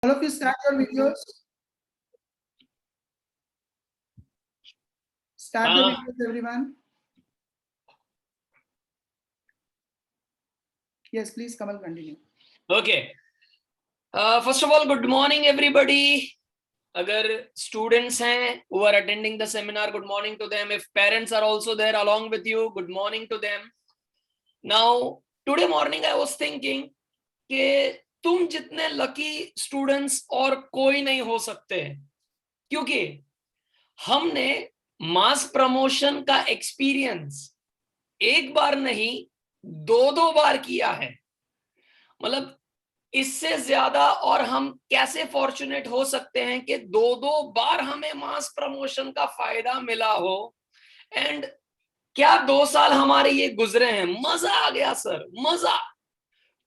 All of you start your videos. Start the videos, everyone. Yes, please, Kamal, continue. Okay. First of all, good morning, everybody. अगर students हैं who are attending the seminar, good morning to them. If parents are also there along with you, good morning to them. Now, today morning I was thinking कि तुम जितने lucky students और कोई नहीं हो सकते, क्योंकि हमने मास प्रमोशन का एक्सपीरियंस एक बार नहीं दो बार किया है. मतलब इससे ज्यादा और हम कैसे फॉर्चुनेट हो सकते हैं कि दो बार हमें मास प्रमोशन का फायदा मिला हो. एंड क्या 2 साल हमारे ये गुजरे हैं, मजा आ गया सर, मजा.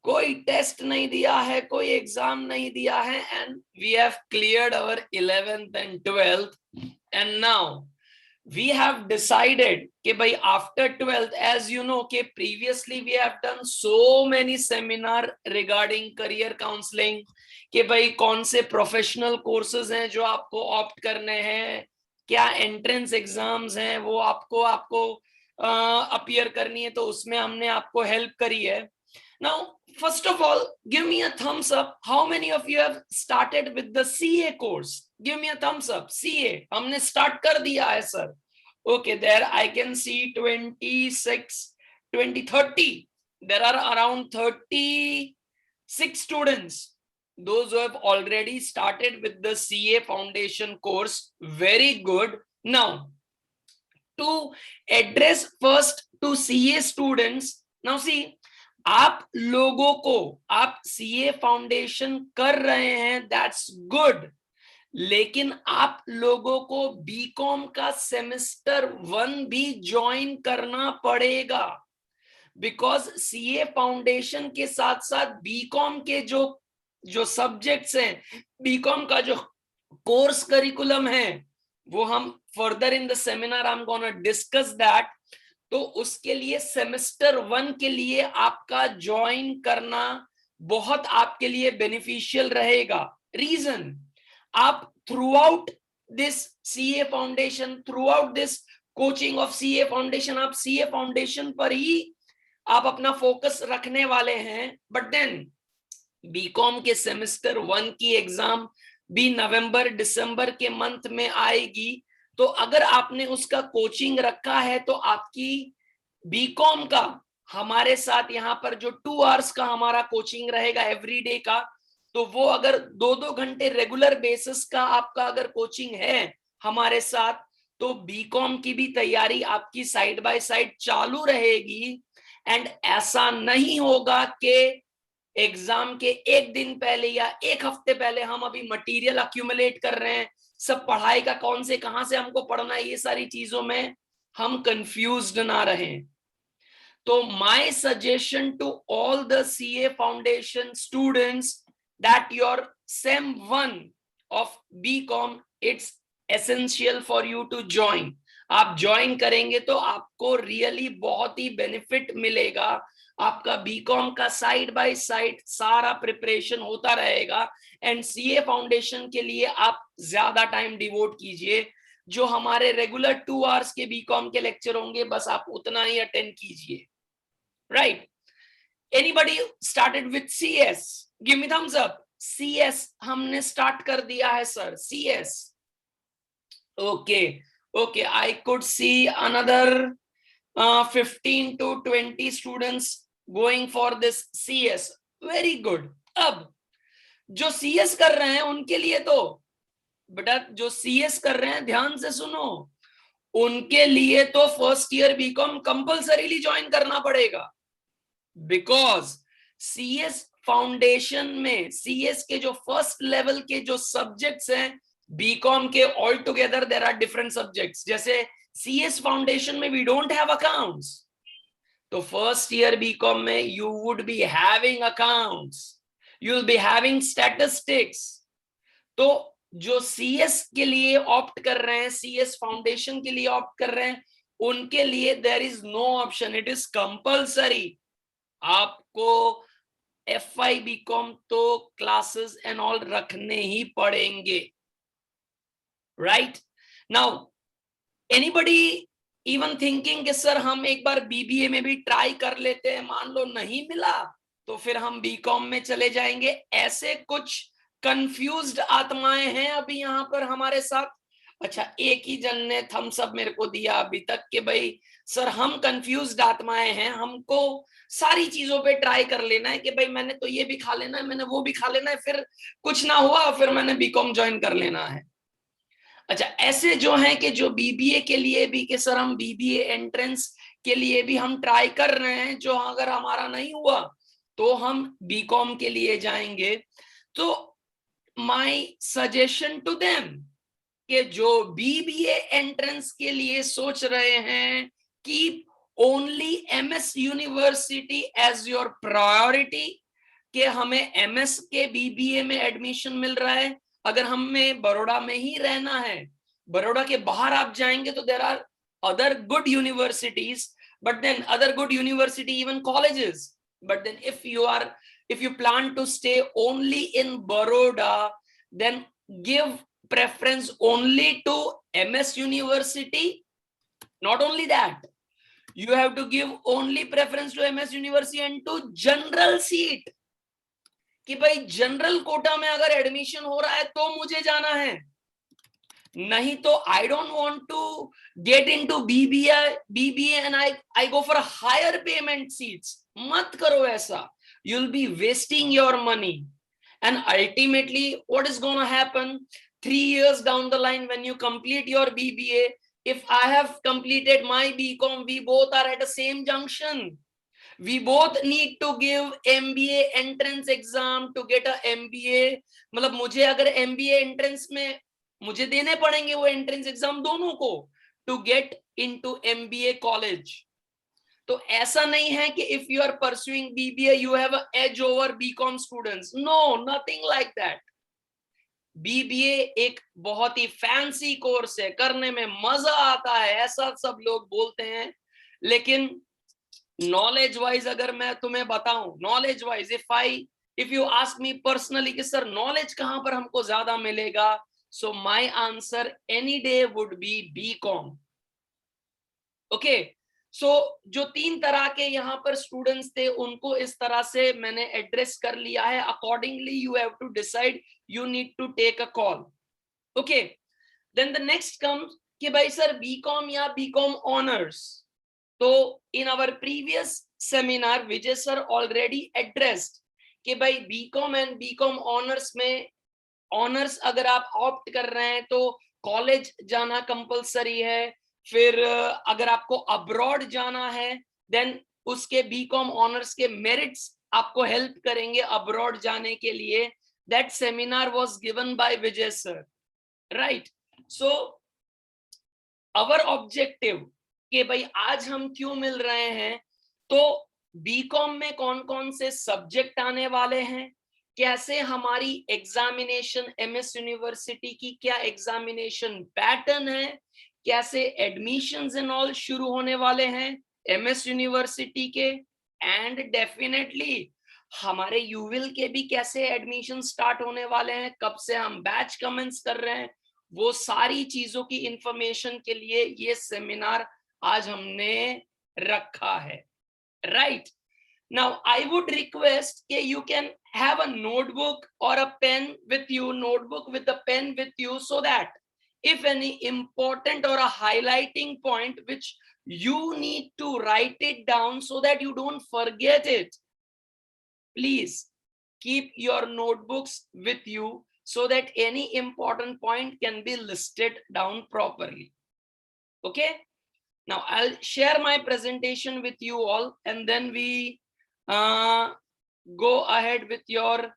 कोई टेस्ट नहीं दिया है, कोई एग्जाम नहीं दिया है, and we have cleared our 11th and 12th. And now we have decided कि भाई after 12th, as you know कि previously we have done so many seminar regarding career counseling कि भाई कौन से professional courses हैं जो आपको opt करने हैं, क्या entrance exams हैं वो आपको appear करनी है, तो उसमें हमने आपको help करी है. Now, first of all, give me a thumbs up. How many of you have started with the CA course? Give me a thumbs up. CA हमने start कर दिया है sir. Okay, there I can see 26, 20, 30. There are around 36 students. Those who have already started with the CA foundation course. Very good. Now, to address first to CA students. Now see, आप लोगों को आप CA foundation कर रहे हैं, that's good. लेकिन आप लोगों को बीकॉम का सेमेस्टर 1 भी ज्वाइन करना पड़ेगा, बिकॉज CA फाउंडेशन के साथ साथ बीकॉम के जो सब्जेक्ट्स हैं, बीकॉम का जो कोर्स करिकुलम है, वो हम further in the seminar I am gonna discuss that. तो उसके लिए सेमेस्टर 1 के लिए आपका ज्वाइन करना बहुत आपके लिए बेनिफिशियल रहेगा. रीजन, आप through out this CA foundation, through out this coaching of CA foundation, आप CA फाउंडेशन पर ही आप अपना फोकस रखने वाले हैं. बट देन बीकॉम के सेमेस्टर 1 की एग्जाम भी नवंबर दिसंबर के मंथ में आएगी. तो अगर आपने उसका कोचिंग रखा है तो आपकी बीकॉम का हमारे साथ यहाँ पर जो 2 आवर्स का हमारा कोचिंग रहेगा एवरीडे का, तो वो अगर 2-2 घंटे रेगुलर बेसिस का आपका अगर कोचिंग है हमारे साथ, तो बीकॉम की भी तैयारी आपकी साइड बाय साइड चालू रहेगी. एंड ऐसा नहीं होगा कि एग्जाम के एक दिन पहले या एक हफ्ते पहले हम अभी मटेरियल अक्यूमुलेट कर रहे हैं, सब पढ़ाई का कौन से कहां से हमको पढ़ना है, ये सारी चीजों में हम कंफ्यूज्ड ना रहें. तो my suggestion to all the CA foundation students that your sem 1 of BCom, it's essential for you to join. आप ज्वाइन करेंगे तो आपको रियली बहुत ही बेनिफिट मिलेगा. आपका बीकॉम का साइड बाय साइड सारा प्रिपरेशन होता रहेगा. एंड CA फाउंडेशन के लिए आप ज्यादा टाइम डिवोट कीजिए. जो हमारे रेगुलर 2 आवर्स के बीकॉम के लेक्चर होंगे, बस आप उतना ही अटेंड कीजिए. Right? Anybody started with CS? Give me thumbs up. CS हमने स्टार्ट कर दिया है sir. CS. Okay, I could see another 15 to 20 students going for this CS. Very good. अब जो CS कर रहे हैं उनके लिए तो बेटा, जो CS कर रहे हैं ध्यान से सुनो, उनके लिए तो first year BCom compulsorily join करना पड़ेगा. बिकॉज CS फाउंडेशन में CS के जो फर्स्ट लेवल के जो सब्जेक्ट्स हैं बीकॉम के, all together there are different subjects. जैसे CS फाउंडेशन में वी डोंट हैव अकाउंट्स, तो फर्स्ट ईयर बीकॉम में you would be having accounts, you will be having statistics. तो जो CS के लिए ऑप्ट कर रहे हैं, CS फाउंडेशन के लिए ऑप्ट कर रहे हैं, उनके लिए there is no option, it is compulsory. आपको FI BCom तो क्लासेस एंड ऑल रखने ही पड़ेंगे, right? Now anybody even thinking कि सर हम एक बार BBA में भी ट्राई कर लेते हैं, मान लो नहीं मिला तो फिर हम BCom में चले जाएंगे, ऐसे कुछ कंफ्यूज्ड आत्माएं हैं अभी यहाँ पर हमारे साथ? अच्छा, एक ही जन ने थम्स अप मेरे को दिया अभी तक कि भाई सर हम कंफ्यूज्ड आत्माएं हैं, हमको सारी चीजों पे ट्राई कर लेना है कि भाई मैंने तो ये भी खा लेना है, मैंने वो भी खा लेना है, फिर कुछ ना हुआ फिर मैंने BCom ज्वाइन कर लेना है। अच्छा, ऐसे जो हैं कि जो BBA के लिए भी कि सर हम BBA एंट्रेंस के लिए भी हम ट्राई कर रहे हैं, जो अगर हमारा नहीं हुआ तो हम BCom के लिए जाएंगे। तो माय सजेशन टू देम कि जो BBA एंट्रेंस के लिए सोच रहे हैं, keep only MS university as your priority, कि हमें MS के BBA में एडमिशन मिल रहा है, अगर हमें बड़ौदा में ही रहना है, बड़ौदा के बाहर आप जाएंगे तो there are other good universities, but then other good university even colleges, but then if you plan to stay only in Baroda, then give preference only to MS University. Not only that, you have to give only preference to MS University and to general seat, कि भाई general quota में अगर admission हो रहा है तो मुझे जाना है, नहीं तो I don't want to get into BBA and I go for higher payment seats. मत करो ऐसा, you'll be wasting your money, and ultimately what is going to happen 3 years down the line when you complete your BBA? If I have completed my BCom, we both are at the same junction. We both need to give MBA entrance exam to get a MBA. मतलब मुझे अगर MBA entrance में मुझे देने पड़ेंगे वो entrance exam दोनों को to get into MBA college. तो ऐसा नहीं है कि if you are pursuing BBA you have an edge over BCom students. No, nothing like that. BBA एक बहुत ही फैंसी कोर्स है, करने में मजा आता है ऐसा सब लोग बोलते हैं, लेकिन नॉलेज वाइज अगर मैं तुम्हें बताऊं, knowledge wise if you ask me personally कि सर नॉलेज कहां पर हमको ज्यादा मिलेगा, so my answer any day would be BCom. Okay, so जो 3 तरह के यहाँ पर स्टूडेंट्स थे उनको इस तरह से मैंने एड्रेस कर लिया है। Accordingly you have to decide, you need to take a call. Okay, then the next comes कि भाई सर BCom या BCom ऑनर्स। तो in our previous seminar Vijay sir already addressed कि भाई BCom एंड BCom ऑनर्स में, ऑनर्स अगर आप ऑप्ट कर रहे हैं तो कॉलेज जाना कंपलसरी है, फिर अगर आपको अब्रॉड जाना है देन उसके BCom ऑनर्स के मेरिट्स आपको हेल्प करेंगे अब्रॉड जाने के लिए। That seminar was given by Vijay sir, right? So our objective कि भाई आज हम क्यों मिल रहे हैं, तो BCom में कौन कौन से सब्जेक्ट आने वाले हैं, कैसे हमारी एग्जामिनेशन MS यूनिवर्सिटी की क्या एग्जामिनेशन पैटर्न है, कैसे एडमिशंस एंड ऑल शुरू होने वाले हैं MS यूनिवर्सिटी के, एंड डेफिनेटली हमारे यूविल के भी कैसे एडमिशन स्टार्ट होने वाले हैं, कब से हम बैच कमेंस कर रहे हैं, वो सारी चीजों की इंफॉर्मेशन के लिए ये सेमिनार आज हमने रखा है, right? Now I would request that you can have a notebook or a pen with you, notebook with a pen with you, so that if any important or a highlighting point which you need to write it down so that you don't forget it, please keep your notebooks with you so that any important point can be listed down properly. Okay, now I'll share my presentation with you all and then we go ahead with your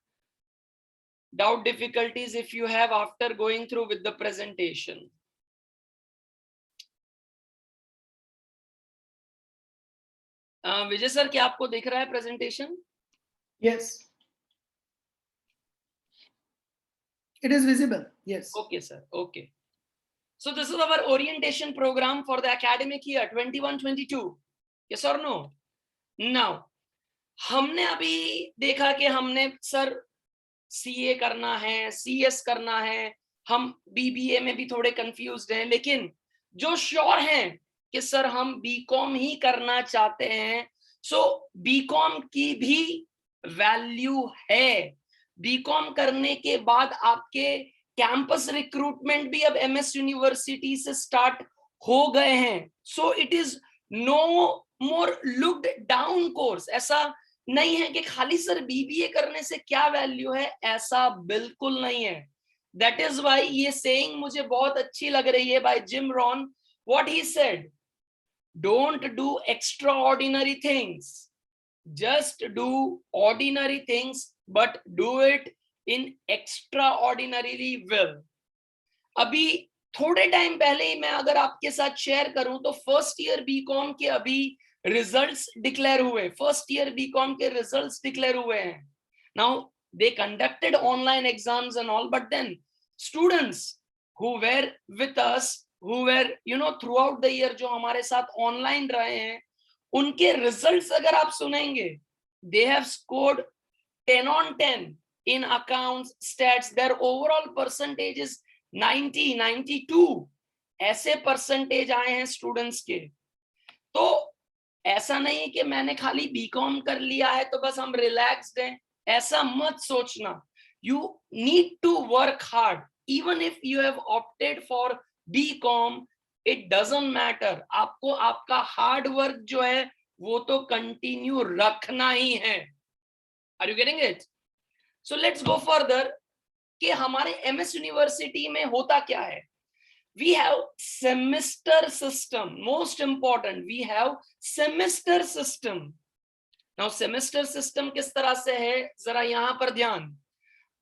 doubt difficulties if you have after going through with the presentation. Vijay sir, क्या आपको दिख रहा है presentation? Yes. It is visible. Yes. Okay, sir. Okay. So this is our orientation program for the academic year 21-22. Yes or no? Now, हमने अभी देखा कि हमने सर सीए करना है, सीएस करना है, हम बीबीए में भी थोड़े कंफ्यूज्ड हैं, लेकिन जो श्योर हैं कि सर हम बीकॉम ही करना चाहते हैं, सो बीकॉम की भी वैल्यू है। बीकॉम करने के बाद आपके कैंपस रिक्रूटमेंट भी अब एमएस यूनिवर्सिटी से स्टार्ट हो गए हैं, so it is no more looked down course. ऐसा नहीं है कि खाली सर बीबीए करने से क्या वैल्यू है, ऐसा बिल्कुल नहीं है। दैट इज वाई ये सेइंग मुझे बहुत अच्छी लग रही है by Jim Rohn. What he said, don't do extraordinary things, just do ordinary things but do it in extraordinarily well. अभी थोड़े टाइम पहले ही मैं अगर आपके साथ शेयर करूं तो फर्स्ट ईयर बीकॉम के अभी रिजल्ट्स डिक्लेयर हुए, फर्स्ट ईयर बीकॉम के रिजल्ट्स डिक्लेयर हुए हैं। Now they conducted online exams and all, but then students who were with us, who were throughout the year, जो हमारे साथ ऑनलाइन रहे हैं, उनके रिजल्ट्स अगर आप सुनेंगे, they have scored 10 on 10 in accounts, stats, their overall percentage is 90, 92, ऐसे परसेंटेज आए हैं स्टूडेंट्स के। तो ऐसा नहीं कि मैंने खाली बीकॉम कर लिया है तो बस हम रिलैक्स्ड हैं, ऐसा मत सोचना। You need to work hard, even if you have opted for BCom, it doesn't matter, आपको आपका हार्ड वर्क जो है वो तो कंटिन्यू रखना ही है। Are you getting it? So let's go further कि हमारे एमएस यूनिवर्सिटी में होता क्या है। We have semester system, most important, we have semester system. Now semester system किस तरह से है, जरा यहां पर ध्यान।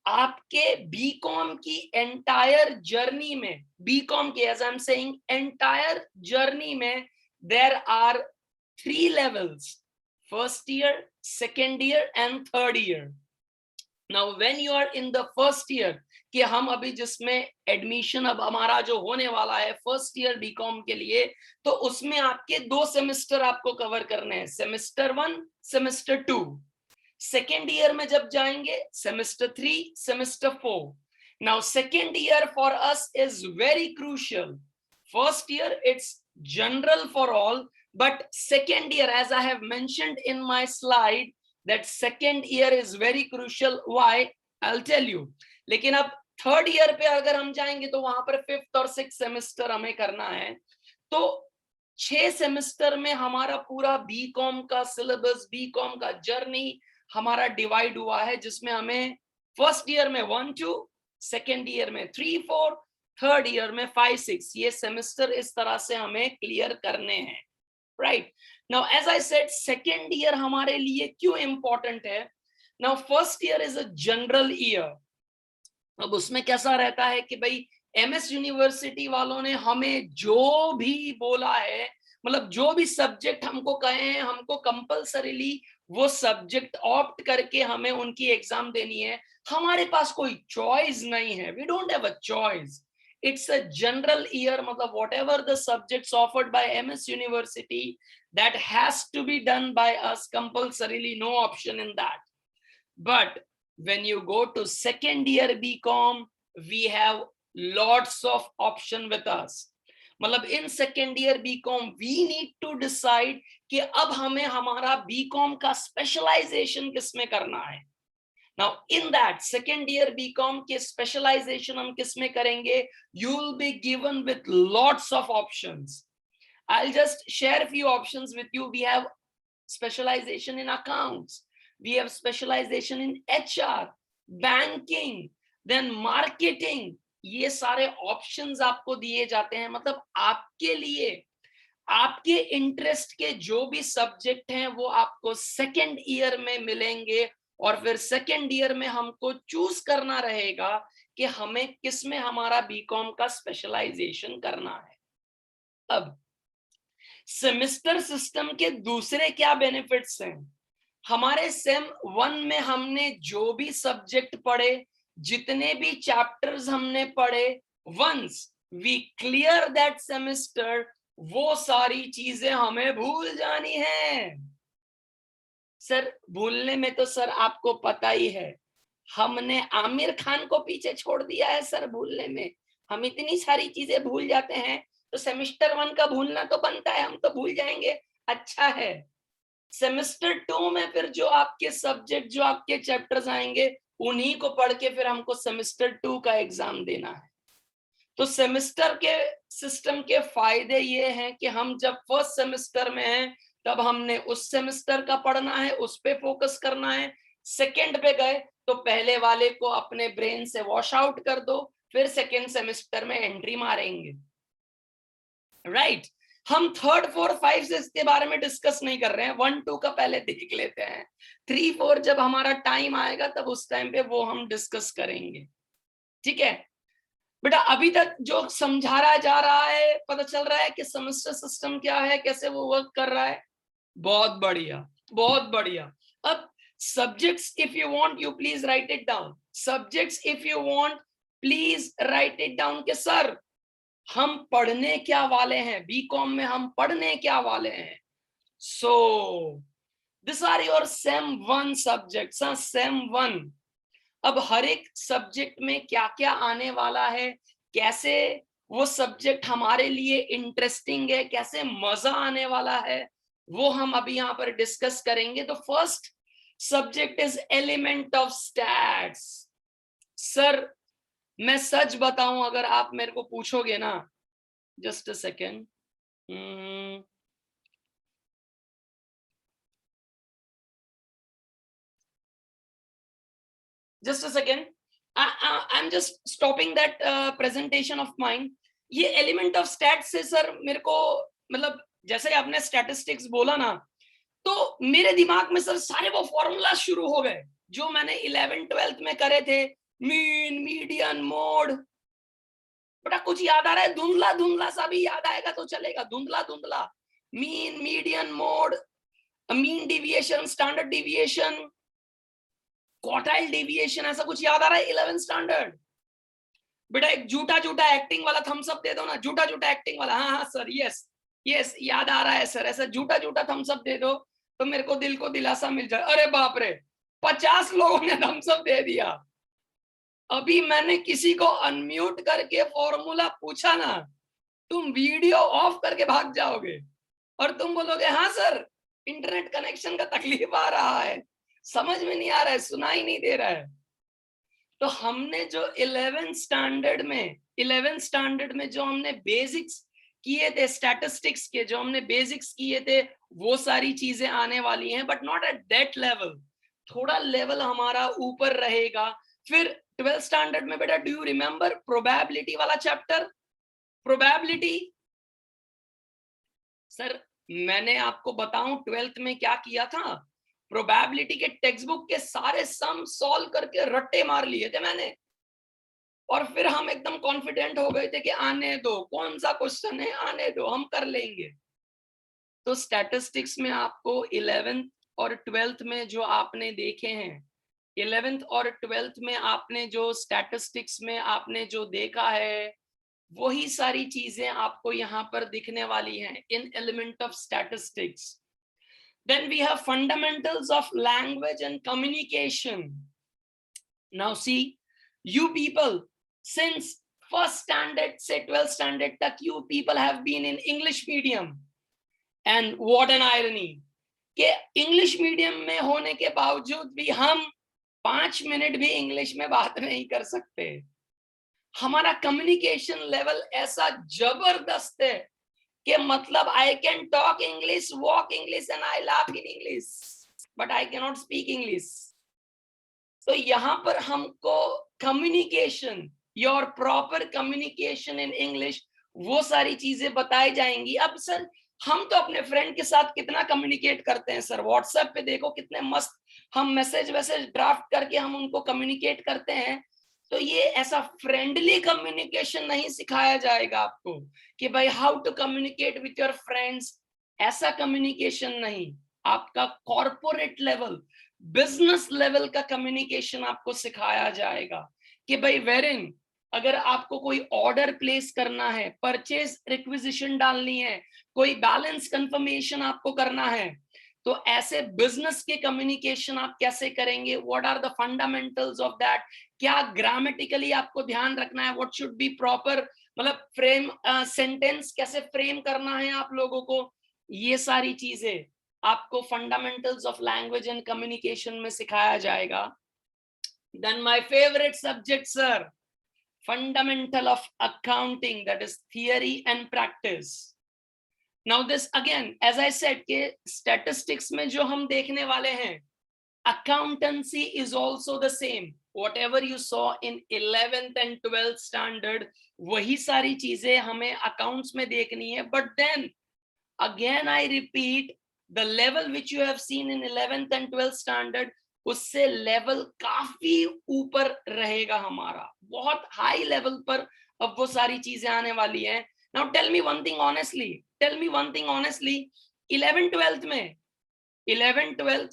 आपके बीकॉम की एंटायर जर्नी में, बीकॉम के as I am saying entire journey में, there are 3 levels, first year, second year and third year. Now when you are in the first year, कि हम अभी जिसमें एडमिशन अब हमारा जो होने वाला है फर्स्ट ईयर बीकॉम के लिए, तो उसमें आपके 2 सेमेस्टर आपको कवर करने हैं, सेमेस्टर 1, सेमेस्टर 2। सेकेंड ईयर में जब जाएंगे, semester 3, semester 4। Now second year for us is very crucial. First year it's general for all, but second year, as I have mentioned in my slide, that second year is very crucial. Why? I'll tell you. लेकिन अब third year पे अगर हम जाएंगे तो वहां पर 5th और 6th सेमेस्टर हमें करना है। तो 6 सेमेस्टर में हमारा पूरा बीकॉम का सिलेबस, बीकॉम का जर्नी हमारा डिवाइड हुआ है, जिसमें हमें फर्स्ट ईयर में 1, 2, सेकेंड ईयर में 3, 4, थर्ड ईयर में 5, 6, ये सेमेस्टर इस तरह से हमें क्लियर करने हैं। Right now, as I said, second year हमारे लिए क्यों इंपॉर्टेंट है। Now first year is a general year. अब उसमें कैसा रहता है कि भाई एमएस यूनिवर्सिटी वालों ने हमें जो भी बोला है, मतलब जो भी सब्जेक्ट हमको कहे हैं, हमको कंपल्सरीली वो सब्जेक्ट ऑप्ट करके हमें उनकी एग्जाम देनी है। हमारे पास कोई चॉइस नहीं है, we don't have a choice. It's a general year, मतलब whatever the subjects offered by MS University, that has to be done by us compulsorily, no option in that. But when you go to second year BCom, we have lots of option with us. मतलब in second year BCom we need to decide कि अब हमें हमारा BCom का specialization किसमें करना है। Now in that second year BCom के specialization हम किसमें करेंगे, you will be given with lots of options. I'll just share a few options with you. We have specialization in accounts, we have specialization in HR, banking, then marketing. ये सारे options आपको दिए जाते हैं, मतलब आपके लिए आपके इंटरेस्ट के जो भी सब्जेक्ट हैं वो आपको सेकेंड ईयर में मिलेंगे, और फिर सेकेंड ईयर में हमको चूज करना रहेगा कि हमें किस में हमारा बीकॉम का स्पेशलाइजेशन करना है। अब सेमेस्टर सिस्टम के दूसरे क्या बेनिफिट्स हैं। हमारे सेम 1 में हमने जो भी सब्जेक्ट पढ़े, जितने भी चैप्टर्स हमने पढ़े, once we clear that semester, वो सारी चीजें हमें भूल जानी है। सर भूलने में तो सर आपको पता ही है, हमने आमिर खान को पीछे छोड़ दिया है सर भूलने में। हम इतनी सारी चीजें भूल जाते हैं, तो सेमेस्टर 1 का भूलना तो बनता है, हम तो भूल जाएंगे, अच्छा है। सेमेस्टर 2 में फिर जो आपके सब्जेक्ट, जो आपके चैप्टर्स आएंगे, उन्हीं को पढ़ के फिर हमको सेमेस्टर 2 का एग्जाम देना है। तो सेमेस्टर के सिस्टम के फायदे ये हैं कि हम जब फर्स्ट सेमेस्टर में हैं, तब हमने उस सेमेस्टर का पढ़ना है, उस पे फोकस करना है। सेकंड पे गए तो पहले वाले को अपने ब्रेन से वॉश आउट कर दो, फिर सेकंड सेमेस्टर में एंट्री मारेंगे, राइट। हम 3rd 4th 5 से इसके बारे में डिस्कस नहीं कर रहे हैं, 1 2 का पहले देख लेते हैं, 3 4 जब हमारा टाइम आएगा तब उस टाइम पे वो हम डिस्कस करेंगे, ठीक है। बेटा अभी तक जो समझाया जा रहा है, पता चल रहा है कि सेमेस्टर सिस्टम क्या है, कैसे वो वर्क कर रहा है। बहुत बढ़िया, बहुत बढ़िया। अब subjects if you want, you please right it down. Subjects if you want, please right it down कि सर हम पढ़ने क्या वाले हैं, बीकॉम में हम पढ़ने क्या वाले हैं। So this are your sem 1 subjects, sem 1। अब हर एक सब्जेक्ट में क्या क्या आने वाला है, कैसे वो सब्जेक्ट हमारे लिए इंटरेस्टिंग है, कैसे मजा आने वाला है, वो हम अभी यहाँ पर डिस्कस करेंगे। तो first subject is element of stats. Sir मैं सच बताऊं, अगर आप मेरे को पूछोगे ना, just a second, just a second, I'm just stopping that presentation of mine. ये एलिमेंट ऑफ स्टैट्स से सर मेरे को, मतलब जैसे आपने स्टैटिस्टिक्स बोला ना, तो मेरे दिमाग में सर सारे वो फॉर्मूला शुरू हो गए जो मैंने 11th 12th में करे थे, मीन, मीडियन, मोड। बेटा कुछ याद आ रहा है? धुंधला धुंधला सा भी याद आएगा तो चलेगा, धुंधला धुंधला। Mean, median, mode, mean deviation, standard deviation, quartile deviation, ऐसा कुछ याद आ रहा है 11th स्टैंडर्ड? बेटा एक झूठा झूठा एक्टिंग वाला थम्स अप दे दो ना, झूठा झूठा एक्टिंग वाला। हाँ हाँ सर, यस यस, याद आ रहा है सर, ऐसा झूठा झूठा थम्स अप दे दो तो मेरे को दिल को दिलासा मिल जाए। अरे बाप रे, 50 लोगों ने थम्स अप दे दिया। अभी मैंने किसी को अनम्यूट करके फॉर्मूला पूछा ना, तुम वीडियो ऑफ करके भाग जाओगे और तुम बोलोगे हाँ सर इंटरनेट कनेक्शन का तकलीफ आ रहा है, समझ में नहीं आ रहा है, सुनाई नहीं दे रहा है। तो हमने जो 11th स्टैंडर्ड में जो हमने बेसिक्स किए थे स्टैटिस्टिक्स के, जो हमने बेसिक्स किए थे, वो सारी चीजें आने वाली हैं, but not at that level, थोड़ा लेवल हमारा ऊपर रहेगा। फिर 12th स्टैंडर्ड में बेटा, डू यू रिमेंबर प्रोबेबिलिटी वाला चैप्टर? प्रोबेबिलिटी सर मैंने आपको बताऊं 12th में क्या किया था, प्रोबेबिलिटी के टेक्स्ट बुक के सारे सम सॉल्व करके रट्टे मार लिए थे मैंने, और फिर हम एकदम कॉन्फिडेंट हो गए थे कि आने दो, कौन सा क्वेश्चन है, आने दो, हम कर लेंगे। तो स्टैटिस्टिक्स में आपको 11th और 12th में जो आपने देखे हैं, 11th और 12th में आपने जो स्टैटिस्टिक्स में आपने जो देखा है, वही सारी चीजें आपको यहाँ पर दिखने वाली हैं in element of statistics. Then we have fundamentals of language and communication. Now see, you people, since first standard से 12th standard तक you people have been in English medium, and what an irony कि English medium में होने के बावजूद भी हम 5 minute भी इंग्लिश में बात नहीं कर सकते। हमारा कम्युनिकेशन लेवल ऐसा जबरदस्त है कि मतलब I can talk English, walk English and I laugh in English, but I can not speak English. तो यहाँ पर हमको communication, your proper communication in English, वो सारी चीजें बताई जाएंगी। अब सर हम तो अपने फ्रेंड के साथ कितना कम्युनिकेट करते हैं सर, व्हाट्सएप पे देखो कितने मस्त हम मैसेज वैसेज ड्राफ्ट करके हम उनको कम्युनिकेट करते हैं। तो ये ऐसा फ्रेंडली कम्युनिकेशन नहीं सिखाया जाएगा आपको कि भाई how to communicate with your friends, ऐसा कम्युनिकेशन नहीं। आपका कॉर्पोरेट लेवल, बिजनेस लेवल का कम्युनिकेशन आपको सिखाया जाएगा कि भाई वेरिन अगर आपको कोई ऑर्डर प्लेस करना है, परचेज रिक्विजिशन डालनी है, कोई बैलेंस कंफर्मेशन आपको करना है, तो ऐसे बिजनेस के कम्युनिकेशन आप कैसे करेंगे, what are the fundamentals of that, क्या ग्रामेटिकली आपको ध्यान रखना है, व्हाट शुड बी प्रॉपर, मतलब फ्रेम सेंटेंस कैसे फ्रेम करना है आप लोगों को, ये सारी चीजें आपको fundamentals of language and communication में सिखाया जाएगा. Then my favourite subject sir, fundamental of accounting, that is theory and practice. Now this again, as I said कि statistics में जो हम देखने वाले हैं, accountancy is also the same. Whatever you saw in 11th and 12th standard, वही सारी चीजें हमें accounts में देखनी है. But then again I repeat, the level which you have seen in 11th and 12th standard, उससे लेवल काफी ऊपर रहेगा हमारा, बहुत हाई लेवल पर अब वो सारी चीजें आने वाली हैं. Now tell me one thing honestly, 11 12th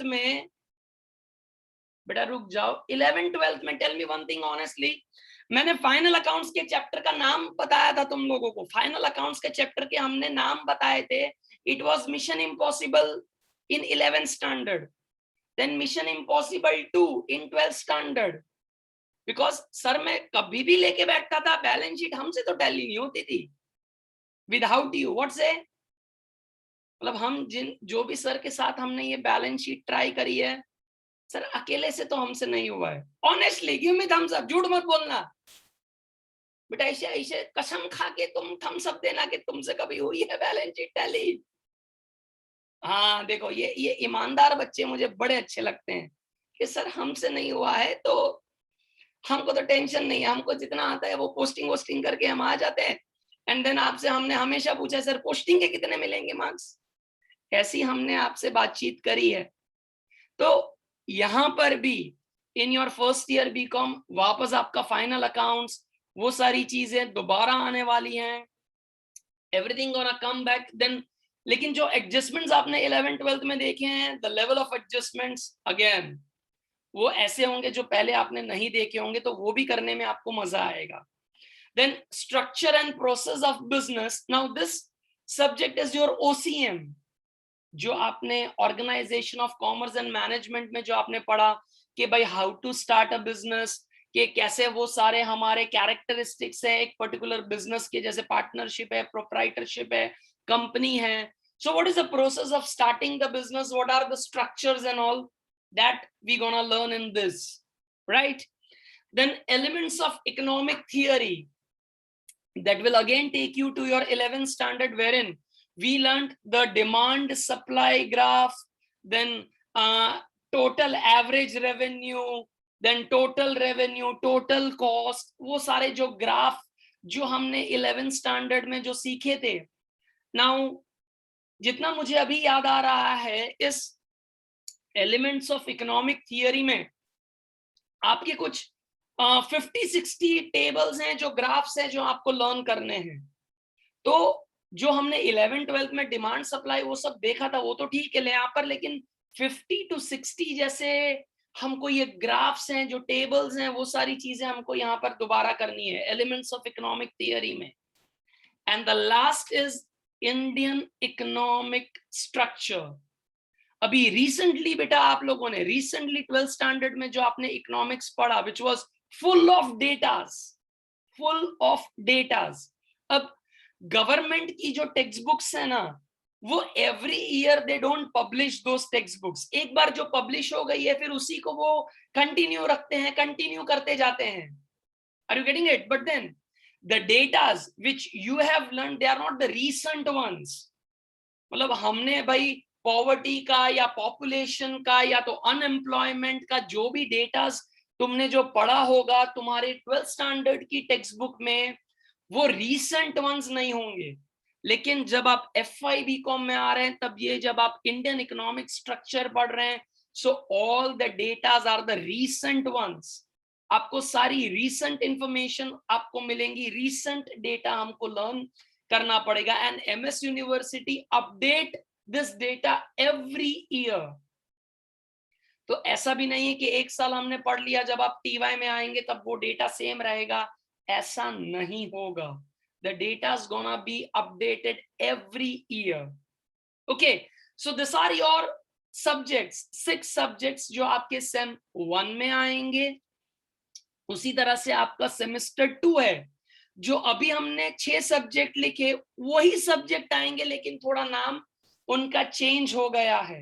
में बेटा रुक जाओ, 11 12th में tell me one thing honestly, मैंने फाइनल अकाउंट्स के चैप्टर का नाम बताया था तुम लोगों को, फाइनल अकाउंट्स के चैप्टर के हमने नाम बताए थे. It was mission impossible in 11th standard, then Mission Impossible 2 in 12th standard. Because sir मैं कभी भी लेके बैठता था, बैलेंस शीट हमसे तो टैली नहीं होती थी. Without you, what say? मतलब हम जो भी सर के साथ हमने ये बैलेंस शीट ट्राई करी है, सर अकेले से तो हमसे नहीं हुआ है. Honestly give me thumbs up, झूठ मत बोलना बेटा, ऐसे ऐसे कसम खा के तुम थम्स अप देना कि तुमसे कभी हुई है बैलेंस शीट टैली. हाँ देखो, ये ईमानदार बच्चे मुझे बड़े अच्छे लगते हैं कि सर हमसे नहीं हुआ है तो हमको तो टेंशन नहीं है, हमको जितना आता है वो पोस्टिंग करके हम आ जाते हैं. एंड देन आपसे हमने हमेशा पूछा सर पोस्टिंग के कितने मिलेंगे मार्क्स, ऐसी हमने आपसे बातचीत करी है. तो यहाँ पर भी in your first year BCom वापस आपका फाइनल अकाउंट्स, वो सारी चीजें दोबारा आने वाली हैं. Everything gonna come back then. लेकिन जो एडजस्टमेंट्स आपने 11 12th में देखे हैं, the level of adjustments again वो ऐसे होंगे जो पहले आपने नहीं देखे होंगे, तो वो भी करने में आपको मजा आएगा. Then structure and process of business. Now this subject is your OCM, जो आपने organisation of commerce and management में जो आपने पढ़ा कि भाई how to start a business, कि कैसे वो सारे हमारे कैरेक्टरिस्टिक्स है एक पर्टिकुलर बिजनेस के, जैसे पार्टनरशिप है, प्रोप्राइटरशिप है, कंपनी है. So what is the process of starting the business? What are the structures and all that we gonna learn in this, right? Then elements of economic theory, that will again take you to your 11th standard, wherein we learned the demand supply graph, then total average revenue, then total revenue, total cost, वो सारे जो graph जो हमने 11th standard में जो सीखे थे. Now जितना मुझे अभी याद आ रहा है, इस एलिमेंट्स ऑफ इकोनॉमिक थियरी में आपके कुछ 50-60 टेबल्स हैं, जो ग्राफ्स हैं, जो आपको लर्न करने हैं. तो जो हमने 11 12th में डिमांड सप्लाई वो सब देखा था वो तो ठीक है यहाँ पर, लेकिन 50 to 60 जैसे हमको ये ग्राफ्स हैं, जो टेबल्स हैं, वो सारी चीजें हमको यहाँ पर दोबारा करनी है एलिमेंट्स ऑफ इकोनॉमिक थियरी में. And the last is Indian economic structure. अभी रिसेंटली बेटा आप लोगों ने रिसेंटली 12th स्टैंडर्ड में जो आपने इकोनॉमिक्स पढ़ा, which was full of datas. अब गवर्नमेंट की जो टेक्स्ट बुक्स है ना, वो every year they don't publish those text books. एक बार जो पब्लिश हो गई है फिर उसी को वो कंटिन्यू रखते हैं, कंटिन्यू करते जाते हैं. Are you getting it? But then the datas which you have learned, they are not the recent ones. मतलब हमने भाई पॉवर्टी का या पॉपुलेशन का या तो अनएम्प्लॉयमेंट का जो भी डेटास तुमने जो पढ़ा होगा तुम्हारे 12th स्टैंडर्ड की टेक्स्ट बुक में, वो रीसेंट वंस नहीं होंगे. लेकिन जब आप FY BCom में आ रहे हैं, तब ये जब आप इंडियन इकोनॉमिक स्ट्रक्चर पढ़ रहे हैं, so all the datas are the recent ones. आपको सारी रीसेंट इंफॉर्मेशन आपको मिलेंगी, रीसेंट डेटा हमको लर्न करना पड़ेगा. And MS university update this data every year. तो ऐसा भी नहीं है कि एक साल हमने पढ़ लिया, जब आप TY में आएंगे तब वो डेटा सेम रहेगा, ऐसा नहीं होगा. The data is gonna be updated every year. Okay, so this are your subjects, 6 subjects जो आपके सेम 1 में आएंगे, उसी तरह से आपका सेमेस्टर 2 है, जो अभी हमने 6 सब्जेक्ट लिखे वही सब्जेक्ट आएंगे, लेकिन थोड़ा नाम उनका चेंज हो गया है।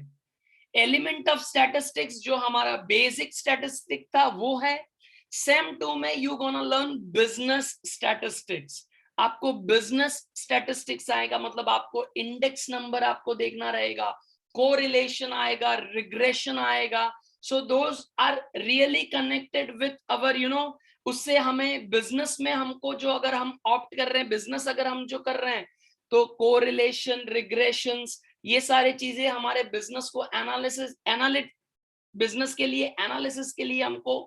एलिमेंट ऑफ स्टैटिस्टिक्स जो हमारा बेसिक स्टैटिस्टिक था वो है। सेम 2 में you gonna learn business statistics. आपको बिजनेस स्टैटिस्टिक्स आएगा, मतलब आपको इंडेक्स नंबर आपको देखना रहेगा, कोरिलेशन आएगा, रिग्रेशन आएगा। So those are really connected with our उससे हमें बिजनेस में हमको जो अगर हम ऑप्ट कर रहे हैं, बिजनेस अगर हम जो कर रहे हैं, तो कोरिलेशन, रिग्रेशंस, ये सारी चीजें हमारे बिजनेस को बिजनेस के लिए एनालिसिस के लिए हमको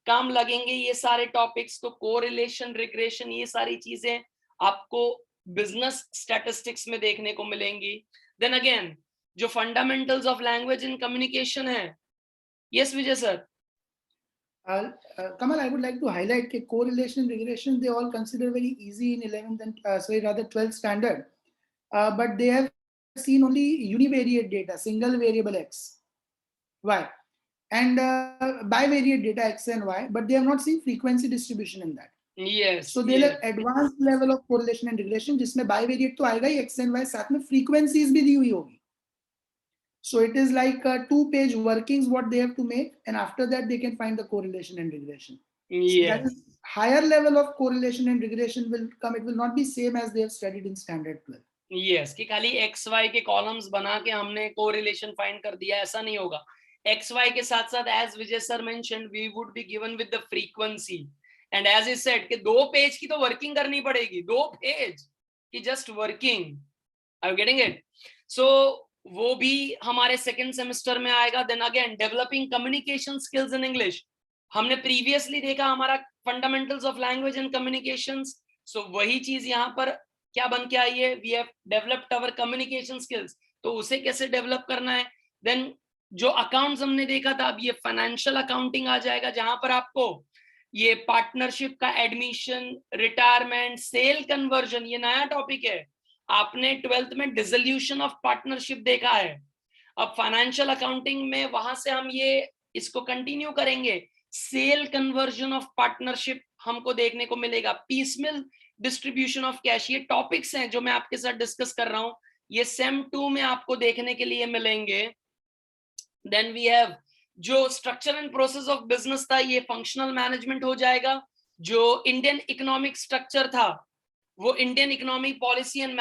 काम लगेंगे। ये सारे टॉपिक्स, तो कोरिलेशन, रिग्रेशन, ये सारी चीजें आपको बिजनेस स्टैटिस्टिक्स में देखने को मिलेंगी। देन अगेन जो fundamentals of language in communication है, yes Vijay sir. Kamal, I would like to highlight that correlation and regression, they all consider very easy in 11th and rather 12th standard, but they have seen only univariate data, single variable x, y, and bivariate data x and y, but they have not seen frequency distribution in that. Yes. So they'll have advanced level of correlation and regression, जिसमें bivariate तो आएगा ही, x and y साथ में frequencies भी दी हुई होगी. So it is like a 2-page workings what they have to make, and after that they can find the correlation and regression. Yes. So that is higher level of correlation and regression will come. It will not be same as they have studied in standard 12. Yes, कि खाली x y के columns बना के हमने correlation find कर दिया, ऐसा नहीं होगा। x y के साथ साथ as Vijay sir mentioned, we would be given with the frequency, and as is said कि 2 पेज की तो वर्किंग करनी पड़ेगी, 2 पेज की just working. Are you getting it? So वो भी हमारे सेकेंड सेमेस्टर में आएगा। Then again developing communication skills in English, हमने प्रीवियसली देखा हमारा fundamentals of language and communications. So वही चीज यहाँ पर क्या बन के आई है, we have developed our communication skills, तो उसे कैसे डेवलप करना है। देन जो अकाउंट्स हमने देखा था, अब ये फाइनेंशियल अकाउंटिंग आ जाएगा, जहां पर आपको ये पार्टनरशिप का एडमिशन, रिटायरमेंट, सेल कन्वर्जन, ये नया टॉपिक है। आपने 12th में डिसोल्यूशन ऑफ पार्टनरशिप देखा है, अब फाइनेंशियल अकाउंटिंग में वहां से हम ये इसको कंटिन्यू करेंगे। सेल कन्वर्जन ऑफ पार्टनरशिप हमको देखने को मिलेगा, पीसमिल डिस्ट्रीब्यूशन ऑफ कैश, ये टॉपिक्स हैं जो मैं आपके साथ डिस्कस कर रहा हूं, ये सेम 2 में आपको देखने के लिए मिलेंगे। देन वी हैव जो structure and process of business था, ये फंक्शनल मैनेजमेंट हो जाएगा। जो इंडियन इकोनॉमिक स्ट्रक्चर था वो Indian economic policy and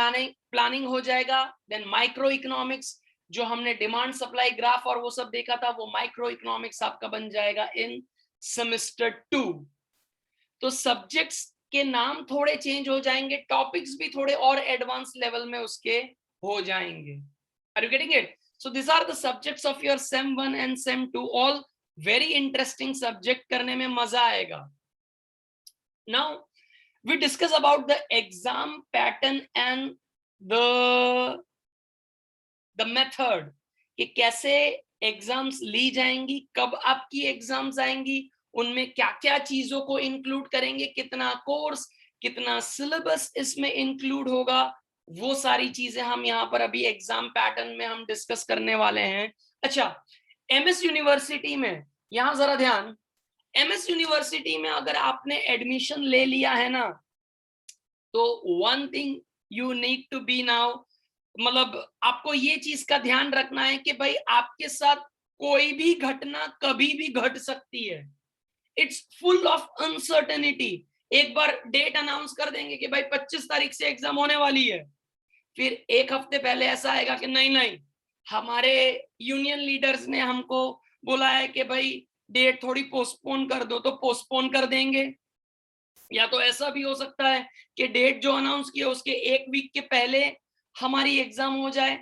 planning हो जाएगा। देन माइक्रो इकोनॉमिक्स, जो हमने डिमांड सप्लाई ग्राफ और वो सब देखा था, वो माइक्रो इकोनॉमिक्स आपका बन जाएगा इन सेमेस्टर 2। तो सब्जेक्ट्स के नाम थोड़े चेंज हो जाएंगे, टॉपिक्स भी थोड़े और एडवांस लेवल में उसके हो जाएंगे। Are you getting it? So this are the subjects of your sem 1 and sem 2, all very interesting subject, करने में मजा आएगा। Now we discuss about the exam pattern and the method, कि कैसे एग्जाम्स ली जाएंगी, कब आपकी एग्जाम्स आएंगी, उनमें क्या क्या चीजों को इंक्लूड करेंगे, कितना कोर्स, कितना सिलेबस इसमें इंक्लूड होगा, वो सारी चीजें हम यहाँ पर अभी एग्जाम पैटर्न में हम डिस्कस करने वाले हैं। अच्छा, एमएस यूनिवर्सिटी में यहाँ जरा ध्यान, एमएस यूनिवर्सिटी में अगर आपने एडमिशन ले लिया है ना, तो one thing you need to be now, मतलब आपको ये चीज का ध्यान रखना है कि भाई आपके साथ कोई भी घटना कभी भी घट सकती है। It's full of uncertainty. एक बार डेट अनाउंस कर देंगे कि भाई 25 तारीख से एग्जाम होने वाली है, फिर एक हफ्ते पहले ऐसा आएगा कि नहीं नहीं, हमारे यूनियन लीडर्स ने हमको बोला है कि भाई डेट थोड़ी पोस्टपोन कर दो, तो पोस्टपोन कर देंगे। या तो ऐसा भी हो सकता है कि डेट जो अनाउंस किया उसके 1 वीक के पहले हमारी एग्जाम हो जाए।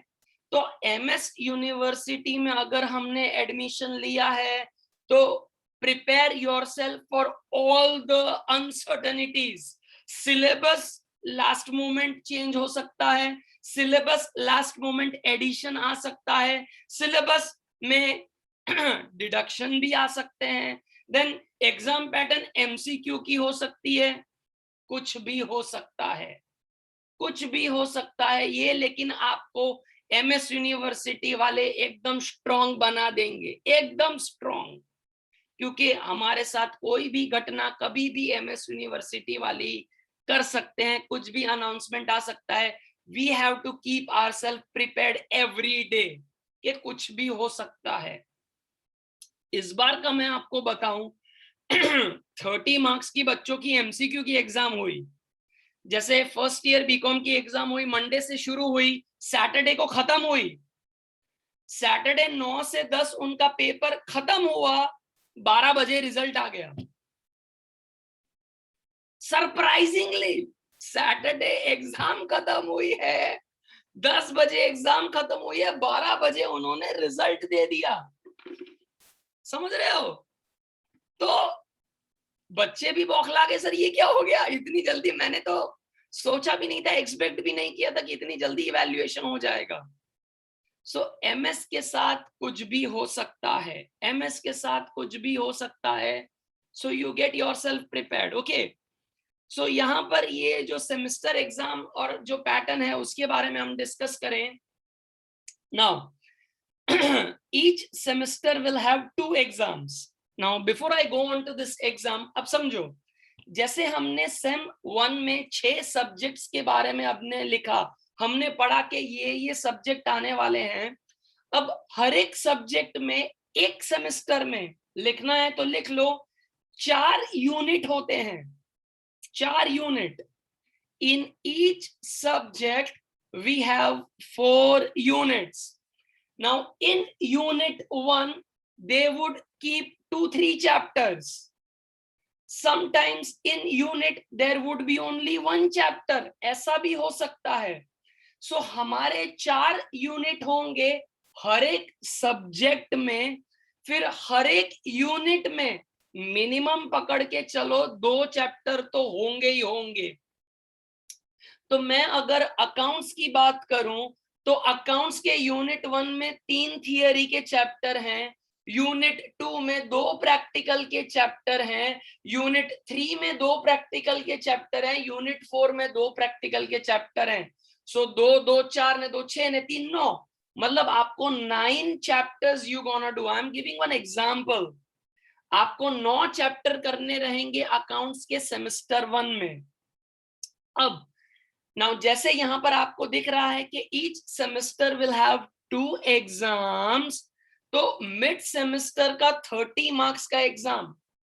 तो एमएस यूनिवर्सिटी में अगर हमने एडमिशन लिया है, तो prepare yourself for all the uncertainties. Syllabus last moment change हो सकता है, सिलेबस लास्ट मोमेंट एडिशन आ सकता है, सिलेबस में डिडक्शन भी आ सकते हैं। देन एग्जाम पैटर्न एमसीक्यू की हो सकती है, कुछ भी हो सकता है, कुछ भी हो सकता है ये, लेकिन आपको एमएस यूनिवर्सिटी वाले एकदम स्ट्रॉन्ग बना देंगे, एकदम स्ट्रॉन्ग, क्योंकि हमारे साथ कोई भी घटना कभी भी एमएस यूनिवर्सिटी वाली कर सकते हैं, कुछ भी अनाउंसमेंट आ सकता है। We have to keep ourselves prepared every day, ये कुछ भी हो सकता है। इस बार का मैं आपको बताऊं 30 मार्क्स की बच्चों की एमसीक्यू की एग्जाम हुई। जैसे फर्स्ट ईयर बीकॉम की एग्जाम हुई, मंडे से शुरू हुई, सैटरडे को खत्म हुई। सैटरडे 9 से 10 उनका पेपर खत्म हुआ, 12 बजे रिजल्ट आ गया। सरप्राइजिंगली सैटरडे एग्जाम खत्म हुई है, 10 बजे एग्जाम खत्म हुई है, 12 बजे उन्होंने रिजल्ट दे दिया। समझ रहे हो? तो बच्चे भी बौखला गए, सर ये क्या हो गया इतनी जल्दी, मैंने तो सोचा भी नहीं था, एक्सपेक्ट भी नहीं किया था कि इतनी जल्दी इवैल्यूएशन हो जाएगा। सो एमएस के साथ कुछ भी हो सकता है, एमएस के साथ कुछ भी हो सकता है। So you get yourself prepared, okay. So यहाँ पर ये जो सेमेस्टर एग्जाम और जो पैटर्न है उसके बारे में हम डिस्कस करें। Now each semester will have 2 exams. Now before I go on to this exam, अब समझो, जैसे हमने सेम 1 में 6 सब्जेक्ट्स के बारे में अपने लिखा, हमने पढ़ा कि ये सब्जेक्ट आने वाले हैं। अब हर एक सब्जेक्ट में एक सेमेस्टर में लिखना है तो लिख लो, 4 यूनिट होते हैं, 4 unit. In each subject we have 4 units. Now in unit 1 they would keep 2-3 chapters. Sometimes in unit there would be only 1 chapter, ऐसा भी हो सकता है। सो हमारे 4 यूनिट होंगे हर एक सब्जेक्ट में, फिर हर एक यूनिट में मिनिमम पकड़ के चलो 2 चैप्टर तो होंगे ही होंगे। तो मैं अगर अकाउंट्स की बात करूं तो अकाउंट्स के यूनिट 1 में 3 थियरी के चैप्टर हैं, यूनिट 2 में 2 प्रैक्टिकल के चैप्टर हैं, यूनिट 3 में 2 प्रैक्टिकल के चैप्टर हैं, यूनिट 4 में 2 प्रैक्टिकल के चैप्टर हैं। सो 2 2 4 ने 2 6 ने 3 9, मतलब आपको 9 chapters you gonna do. I am giving one example. आपको 9 चैप्टर करने रहेंगे अकाउंट्स के सेमेस्टर 1 में। अब नाउ जैसे यहां पर आपको दिख रहा है कि each semester will have 2 exams, तो मिड सेमेस्टर का 30 मार्क्स का exam,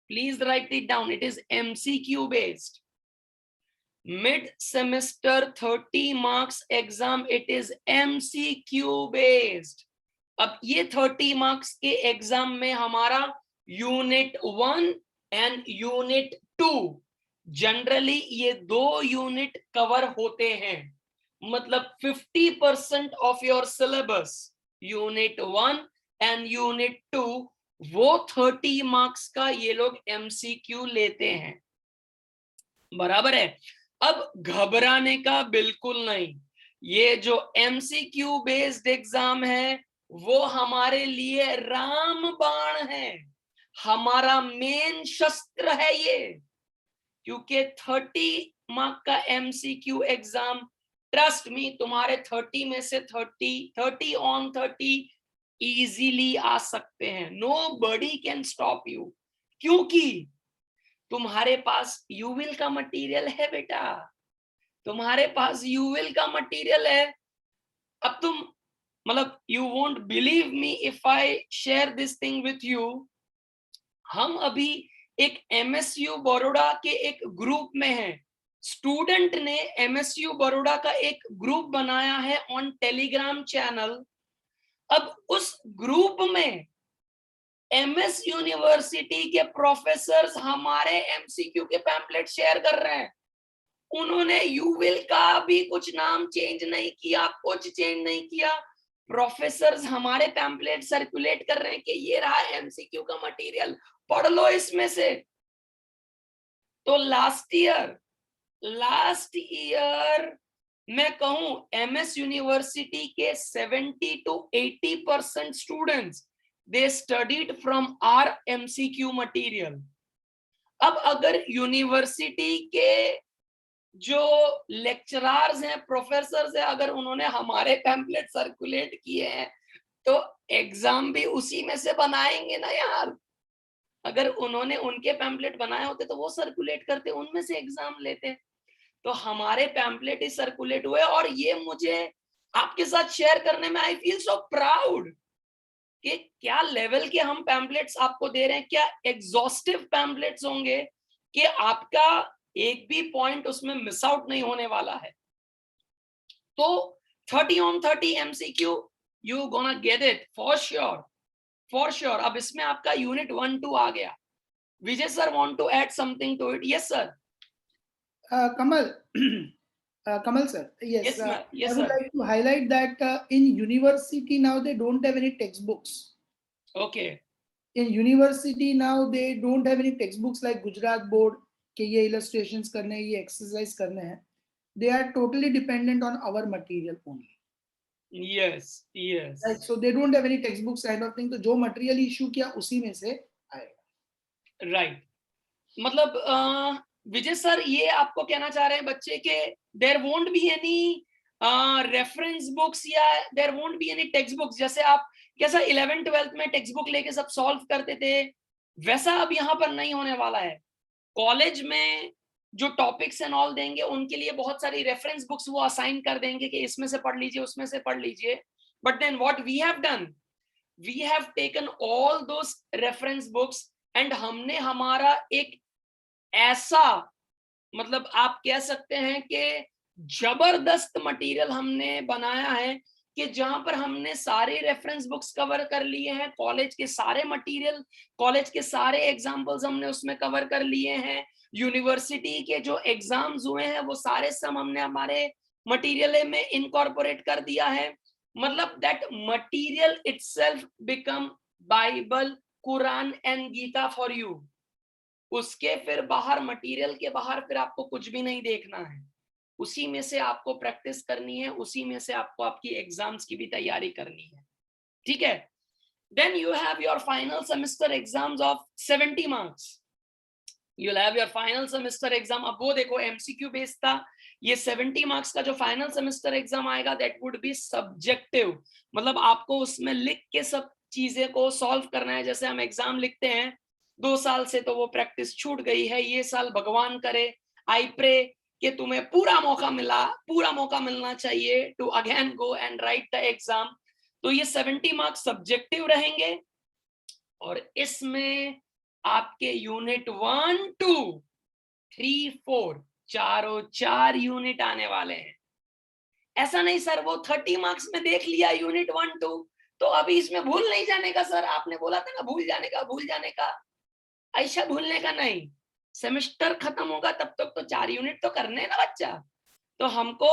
please right it down, it is MCQ based. Mid semester 30 marks exam, it is MCQ based. अब ये 30 मार्क्स के एग्जाम में हमारा यूनिट 1 एंड यूनिट 2, जनरली ये 2 unit cover होते हैं, मतलब 50% of your syllabus unit 1 and unit 2, वो 30 मार्क्स का ये लोग एमसीक्यू लेते हैं, बराबर है। अब घबराने का बिल्कुल नहीं, ये जो एमसीक्यू बेस्ड एग्जाम है वो हमारे लिए रामबाण है, हमारा मेन शस्त्र है ये, क्योंकि 30 मार्क का एमसीक्यू एग्जाम, ट्रस्ट मी, तुम्हारे 30 में से 30 ऑन 30 इजीली आ सकते हैं। नोबडी कैन स्टॉप यू, क्योंकि तुम्हारे पास यूविल का मटेरियल है बेटा, तुम्हारे पास यूविल का मटेरियल है। अब तुम मतलब you won't believe me if I share this thing with you. हम अभी एक एमएसयू बड़ौदा के एक ग्रुप में हैं, स्टूडेंट ने एमएसयू बड़ौदा का एक ग्रुप बनाया है ऑन टेलीग्राम चैनल। अब उस ग्रुप में एमएस यूनिवर्सिटी के प्रोफेसर्स हमारे एमसीक्यू के पैम्पलेट शेयर कर रहे हैं। उन्होंने यूविल का भी कुछ नाम चेंज नहीं किया, कुछ चेंज नहीं किया, प्रोफेसर्स हमारे पैम्पलेट सर्कुलेट कर रहे हैं कि ये रहा एमसीक्यू का मटेरियल, पढ़ लो इसमें से। तो लास्ट ईयर मैं कहूं एमएस यूनिवर्सिटी के 70 to 80% students they studied from our MCQ material. अब अगर यूनिवर्सिटी के जो लेक्चरर्स हैं, प्रोफेसर्स हैं, अगर उन्होंने हमारे पैम्पलेट सर्कुलेट किए हैं तो एग्जाम भी उसी में से बनाएंगे ना यार। अगर उन्होंने उनके पैम्पलेट बनाए होते तो वो सर्कुलेट करते, उनमें से एग्जाम लेते। तो हमारे पैम्पलेट ही सर्कुलेट हुए, और ये मुझे आपके साथ शेयर करने में आई फील सो प्राउड कि क्या लेवल के हम पैम्पलेट्स आपको दे रहे हैं, क्या एग्जॉस्टिव पैम्पलेट्स होंगे कि आपका एक भी पॉइंट उसमें मिस आउट नहीं होने वाला है। तो 30 on 30 MCQ you gonna get it for sure, for sure. अब इसमें आपका यूनिट 1-2 आ गया। Vijay sir want to add something to it? Yes sir. Kamal, Kamal sir, yes, Yes, ma'am. Yes, I would sir. like to highlight that in university now they don't have any textbooks. Okay. In university now they don't have any textbooks like Gujarat board कि ये illustrations करने हैं, ये exercise करने हैं. They are totally dependent on our material only. Yes, yes. Right? So they don't have any textbooks kind of thing. तो जो material issue किया उसी में से आएगा. Right. मतलब विजय सर ये आपको कहना चाह रहे हैं बच्चे के there won't be any reference books या there won't be any text books, जैसे आप कैसा 11th 12th में टेक्स्ट बुक लेके सब सॉल्व करते थे वैसा अब यहाँ पर नहीं होने वाला है। कॉलेज में जो टॉपिक्स एंड ऑल देंगे उनके लिए बहुत सारी रेफरेंस बुक्स वो असाइन कर देंगे कि इसमें से पढ़ लीजिए, उसमें से पढ़ लीजिए। But then what we have done, we have taken all those reference books and हमने हमारा एक ऐसा, मतलब आप कह सकते हैं कि जबरदस्त मटेरियल हमने बनाया है कि जहां पर हमने सारे रेफरेंस बुक्स कवर कर लिए हैं, कॉलेज के सारे मटेरियल, कॉलेज के सारे एग्जांपल्स हमने उसमें कवर कर लिए हैं, यूनिवर्सिटी के जो एग्जाम्स हुए हैं वो सारे सब हमने हमारे मटेरियल में इनकॉर्पोरेट कर दिया है। मतलब that material itself become Bible, Quran and Gita for you. उसके फिर बाहर मटेरियल के बाहर फिर आपको कुछ भी नहीं देखना है, उसी में से आपको प्रैक्टिस करनी है, उसी में से आपको आपकी एग्जाम्स की भी तैयारी करनी है। ठीक है। Then you have your final semester exams of 70 marks. you'll have your final semester exam। अब वो देखो MCQ बेस्ड था, ये 70 मार्क्स का जो फाइनल सेमेस्टर एग्जाम आएगा दैट वुड बी सब्जेक्टिव। मतलब आपको उसमें लिख के सब चीजें को सॉल्व करना है। जैसे हम एग्जाम लिखते हैं 2 साल से तो वो प्रैक्टिस छूट गई है, ये साल भगवान करे, आई प्रे कि तुम्हें पूरा मौका मिलना चाहिए to again go and write the exam. तो ये 70 मार्क्स सब्जेक्टिव रहेंगे और इसमें आपके यूनिट 1, 2, 3, 4 चारों 4 यूनिट आने वाले हैं। ऐसा नहीं सर वो 30 मार्क्स में देख लिया यूनिट 1, 2 तो अभी इसमें भूल नहीं जाने का। सर आपने बोला था ना भूल जाने का, ऐसा भूलने का नहीं। सेमेस्टर खत्म होगा तब तक तो 4 यूनिट तो करने ना बच्चा। तो हमको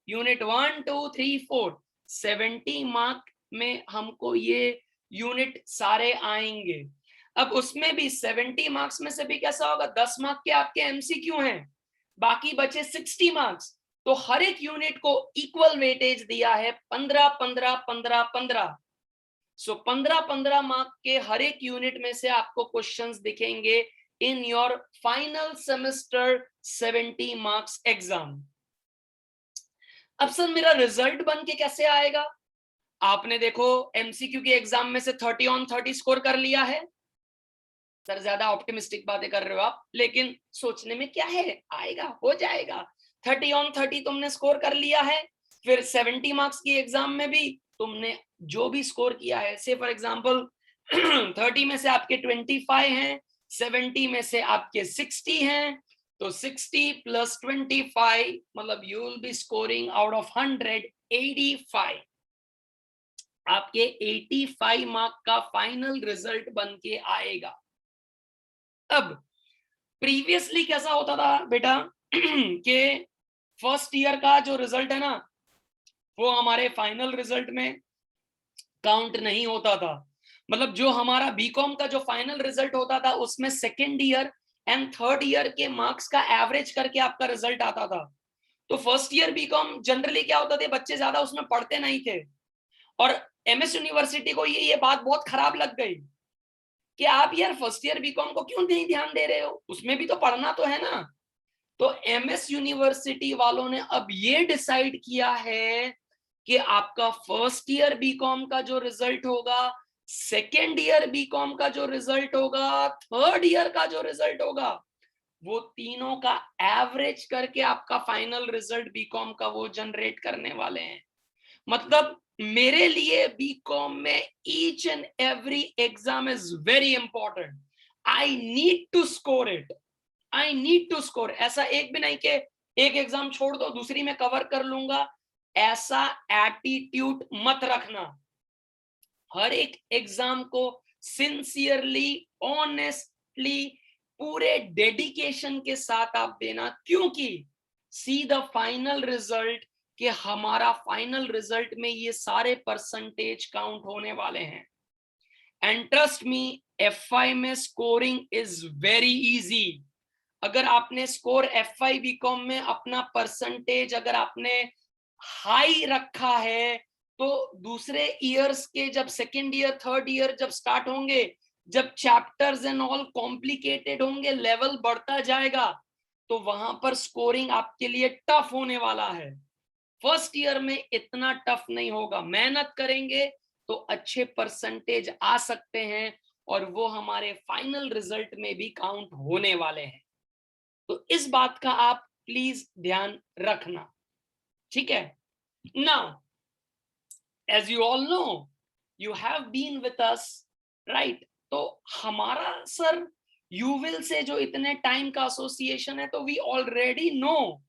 यूनिट 1, 2, 3, 4 70 मार्क में हमको ये यूनिट सारे आएंगे। अब उसमें भी 70 मार्क्स में से भी कैसा होगा, 10 मार्क के आपके एमसीक्यू हैं, बाकी बचे 60 मार्क्स। तो हर एक यूनिट को इक्वल वेटेज दिया है 15, 15, 15, 15। सो 15, 15 मार्क के हर एक यूनिट में से आपको क्वेश्चंस दिखेंगे in your final semester 70 marks exam. अब सर मेरा रिजल्ट बन के कैसे आएगा? आपने देखो एमसीक्यू के एग्जाम में से 30 on 30 स्कोर कर लिया है। सर ज्यादा ऑप्टिमिस्टिक बातें कर रहे हो आप, लेकिन सोचने में क्या है, आएगा, हो जाएगा। 30 on 30 तुमने स्कोर कर लिया है, फिर 70 मार्क्स की एग्जाम में भी तुमने जो भी स्कोर किया है, से फॉर एग्जांपल 30 में से आपके 25 हैं, 70 में से आपके 60 हैं, तो 60 + 25 मतलब you will B scoring out of 100 85। आपके 85 मार्क का फाइनल रिजल्ट बन के आएगा। अब प्रीवियसली कैसा होता था बेटा कि फर्स्ट ईयर का जो रिजल्ट है ना वो हमारे फाइनल रिजल्ट में काउंट नहीं होता था। मतलब जो हमारा बीकॉम का जो फाइनल रिजल्ट होता था उसमें second year and third year के मार्क्स का एवरेज करके आपका रिजल्ट आता था। तो फर्स्ट ईयर बीकॉम जनरली क्या होता था, बच्चे ज्यादा उसमें पढ़ते नहीं थे, और एमएस यूनिवर्सिटी को ये बात बहुत खराब लग गई कि आप यार फर्स्ट ईयर बीकॉम को क्यों नहीं ध्यान दे रहे हो, उसमें भी तो पढ़ना तो है ना। तो एमएस यूनिवर्सिटी वालों ने अब ये डिसाइड किया है कि आपका फर्स्ट ईयर बीकॉम का जो रिजल्ट होगा, सेकेंड ईयर बीकॉम का जो रिजल्ट होगा, थर्ड ईयर का जो रिजल्ट होगा, वो तीनों का एवरेज करके आपका फाइनल रिजल्ट बीकॉम का वो जनरेट करने वाले हैं। मतलब मेरे लिए बीकॉम में each and every exam is very important. I need to score it, I need to score. ऐसा एक भी नहीं कि एक एग्जाम छोड़ दो दूसरी में कवर कर लूंगा, ऐसा एटीट्यूड मत रखना। हर एक एग्जाम को सिंसियरली, ऑनेस्टली, पूरे डेडिकेशन के साथ आप देना, क्योंकि सी द फाइनल रिजल्ट कि हमारा फाइनल रिजल्ट में ये सारे परसेंटेज काउंट होने वाले हैं। एंड ट्रस्ट मी, F5 में स्कोरिंग इज वेरी इजी। अगर आपने स्कोर F5 बीकॉम में अपना परसेंटेज अगर आपने हाई रखा है, तो दूसरे ईयर्स के जब सेकेंड ईयर थर्ड ईयर जब स्टार्ट होंगे, जब चैप्टर्स एंड ऑल कॉम्प्लिकेटेड होंगे, लेवल बढ़ता जाएगा, तो वहां पर स्कोरिंग आपके लिए टफ होने वाला है। फर्स्ट ईयर में इतना टफ नहीं होगा, मेहनत करेंगे तो अच्छे परसेंटेज आ सकते हैं और वो हमारे फाइनल रिजल्ट में भी काउंट होने वाले हैं। तो इस बात का आप प्लीज ध्यान रखना, ठीक है। Now as you all know, you have been with us, right. तो हमारा सर यूविल से जो इतने टाइम का एसोसिएशन है, तो वी ऑलरेडी नो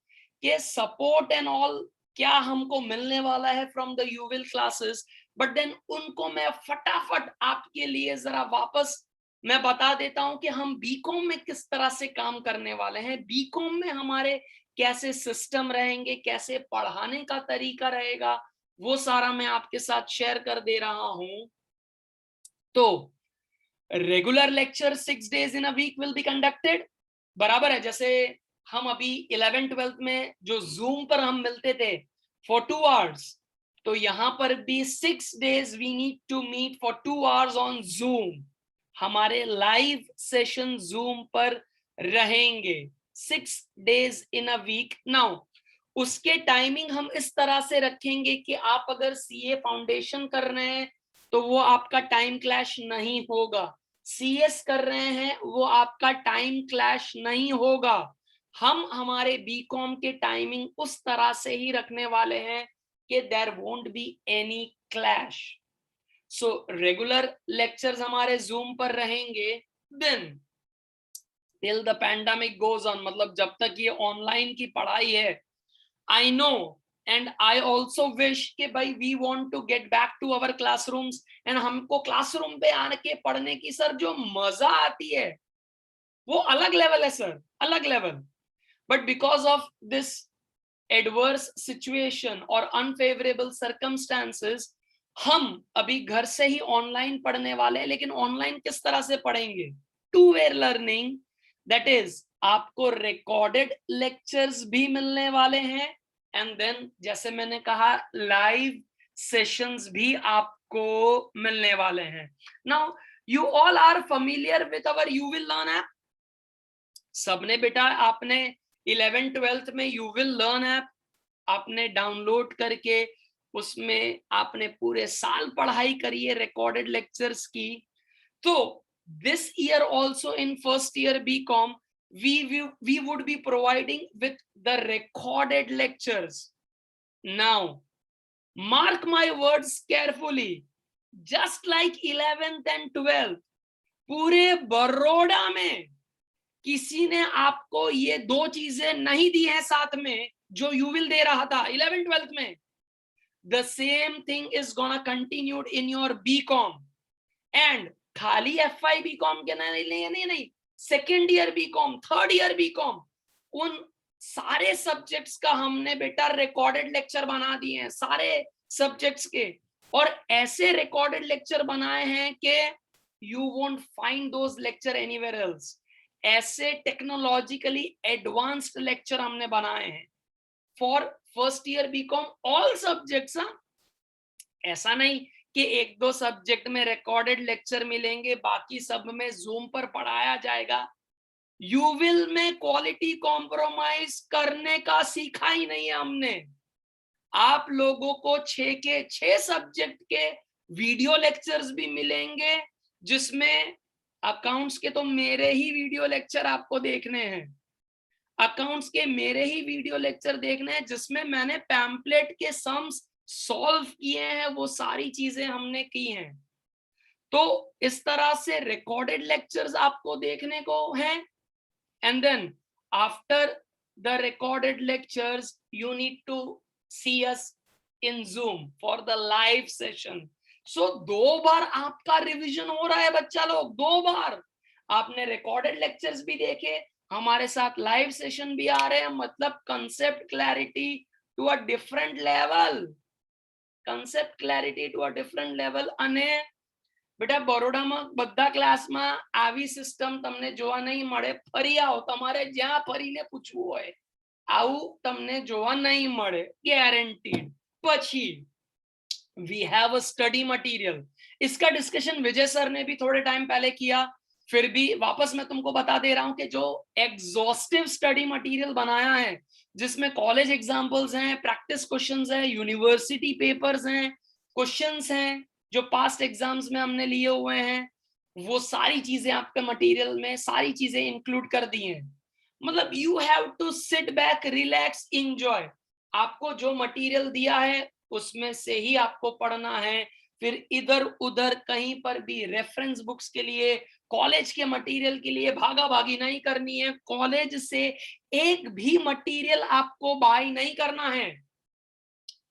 कि सपोर्ट एंड ऑल क्या हमको मिलने वाला है from the Uvil classes. But then उनको मैं फटाफट आपके लिए जरा वापस मैं बता देता हूं कि हम बीकॉम में किस तरह से काम करने वाले हैं, बीकॉम में हमारे कैसे सिस्टम रहेंगे, कैसे पढ़ाने का तरीका रहेगा, वो सारा मैं आपके साथ शेयर कर दे रहा हूं। तो regular lecture 6 days in a week will be conducted, बराबर है। जैसे हम अभी 11th-12th में जो जूम पर हम मिलते थे for 2 hours, तो यहां पर भी 6 days we need to meet for 2 hours on Zoom। हमारे लाइव सेशन जूम पर रहेंगे 6 days in a week। Now उसके टाइमिंग हम इस तरह से रखेंगे कि आप अगर सीए फाउंडेशन कर रहे हैं तो वो आपका टाइम क्लैश नहीं होगा, सीएस कर रहे हैं वो आपका टाइम क्लैश नहीं होगा। हम हमारे बीकॉम के टाइमिंग उस तरह से ही रखने वाले हैं कि there won't be any clash. So regular lectures हमारे जूम पर रहेंगे। Then till the pandemic goes on, मतलब जब तक ये ऑनलाइन की पढ़ाई है, I know and I also wish कि भाई we want to get back to our classrooms, and हमको क्लासरूम पे आके पढ़ने की सर जो मजा आती है वो अलग लेवल है सर, अलग level. But because of this adverse situation और अनफेवरेबल सर्कमस्टांसेस, हम अभी घर से ही ऑनलाइन पढ़ने वाले हैं। लेकिन ऑनलाइन किस तरह से पढ़ेंगे? Two way learning, that is आपको रिकॉर्डेड लेक्चर्स भी मिलने वाले हैं, एंड देन जैसे मैंने कहा लाइव सेशंस भी आपको मिलने वाले हैं। Now you all are familiar with our you will learn app. सबने बेटा आपने 11th-12th में यू विल लर्न ऐप आपने डाउनलोड करके उसमें आपने पूरे साल पढ़ाई करी है रिकॉर्डेड लेक्चर्स की। तो this year also in first year B Com we would be providing with the recorded lectures. Now mark my words carefully, just like 11th and 12th, पूरे बड़ौदा में किसी ने आपको ये दो चीजें नहीं दी हैं साथ में जो यू विल दे रहा था 11th-12th में। The same thing is gonna continued in your BCom, and खाली F5 BCom के नहीं, second year B Com, third year B Com, उन सारे सब्जेक्ट्स का हमने बेटा रिकॉर्डेड लेक्चर बना दिए हैं सारे सब्जेक्ट्स के, और ऐसे रिकॉर्डेड लेक्चर बनाए हैं कि you won't find those lecture anywhere else. ऐसे टेक्नोलॉजिकली एडवांस्ड लेक्चर हमने बनाए हैं for first year B Com all subjects. ऐसा नहीं कि एक दो सब्जेक्ट में रिकॉर्डेड लेक्चर मिलेंगे बाकी सब में जूम पर पढ़ाया जाएगा, यूविल में क्वालिटी कॉम्प्रोमाइज करने का सीखा ही नहीं है हमने। आप लोगों को 6 के 6 सब्जेक्ट के वीडियो लेक्चर्स भी मिलेंगे, जिसमें अकाउंट्स के तो मेरे ही वीडियो लेक्चर आपको देखने हैं, अकाउंट्स के मेरे ही वीडियो लेक्चर देखने हैं, जिसमें मैंने पैम्पलेट के सम्स सॉल्व किए हैं, वो सारी चीजें हमने की हैं। तो इस तरह से रिकॉर्डेड लेक्चर्स आपको देखने को हैं, and then after the recorded lectures you need to see us in Zoom for the live session. So 2 बार आपका रिवीजन हो रहा है बच्चा लोग, 2 बार आपने रिकॉर्डेड लेक्चर्स भी देखे, हमारे साथ लाइव सेशन भी आ रहे हैं, मतलब concept clarity to a different level, concept clarity to a different level. અને બેટા બરોડામાં બધા ક્લાસમાં આવી સિસ્ટમ તમને જોવા નહીં મળે, ફરી આવો, તમારે જ્યાં ફરીને પૂછવું હોય આવું તમને જોવા નહીં મળે, ગેરંટીડ। પછી we have a study material, इसका डिस्कशन विजय सर ने भी थोड़े टाइम पहले किया, फिर भी वापस मैं तुमको बता दे रहा हूं कि जो एग्जॉस्टिव स्टडी मटेरियल बनाया है, जिसमें कॉलेज एग्जांपल्स हैं, प्रैक्टिस क्वेश्चंस हैं, यूनिवर्सिटी पेपर्स हैं, क्वेश्चंस हैं जो पास्ट एग्जाम्स में हमने लिए हुए हैं, वो सारी चीजें आपके मटेरियल में सारी चीजें इंक्लूड कर दी हैं। मतलब you have to sit back, relax, enjoy. आपको जो मटेरियल दिया है उसमें से ही आपको पढ़ना है, फिर इधर उधर कहीं पर भी रेफरेंस बुक्स के लिए, कॉलेज के मटेरियल के लिए भागा भागी नहीं करनी है। कॉलेज से एक भी मटेरियल आपको बाय नहीं करना है,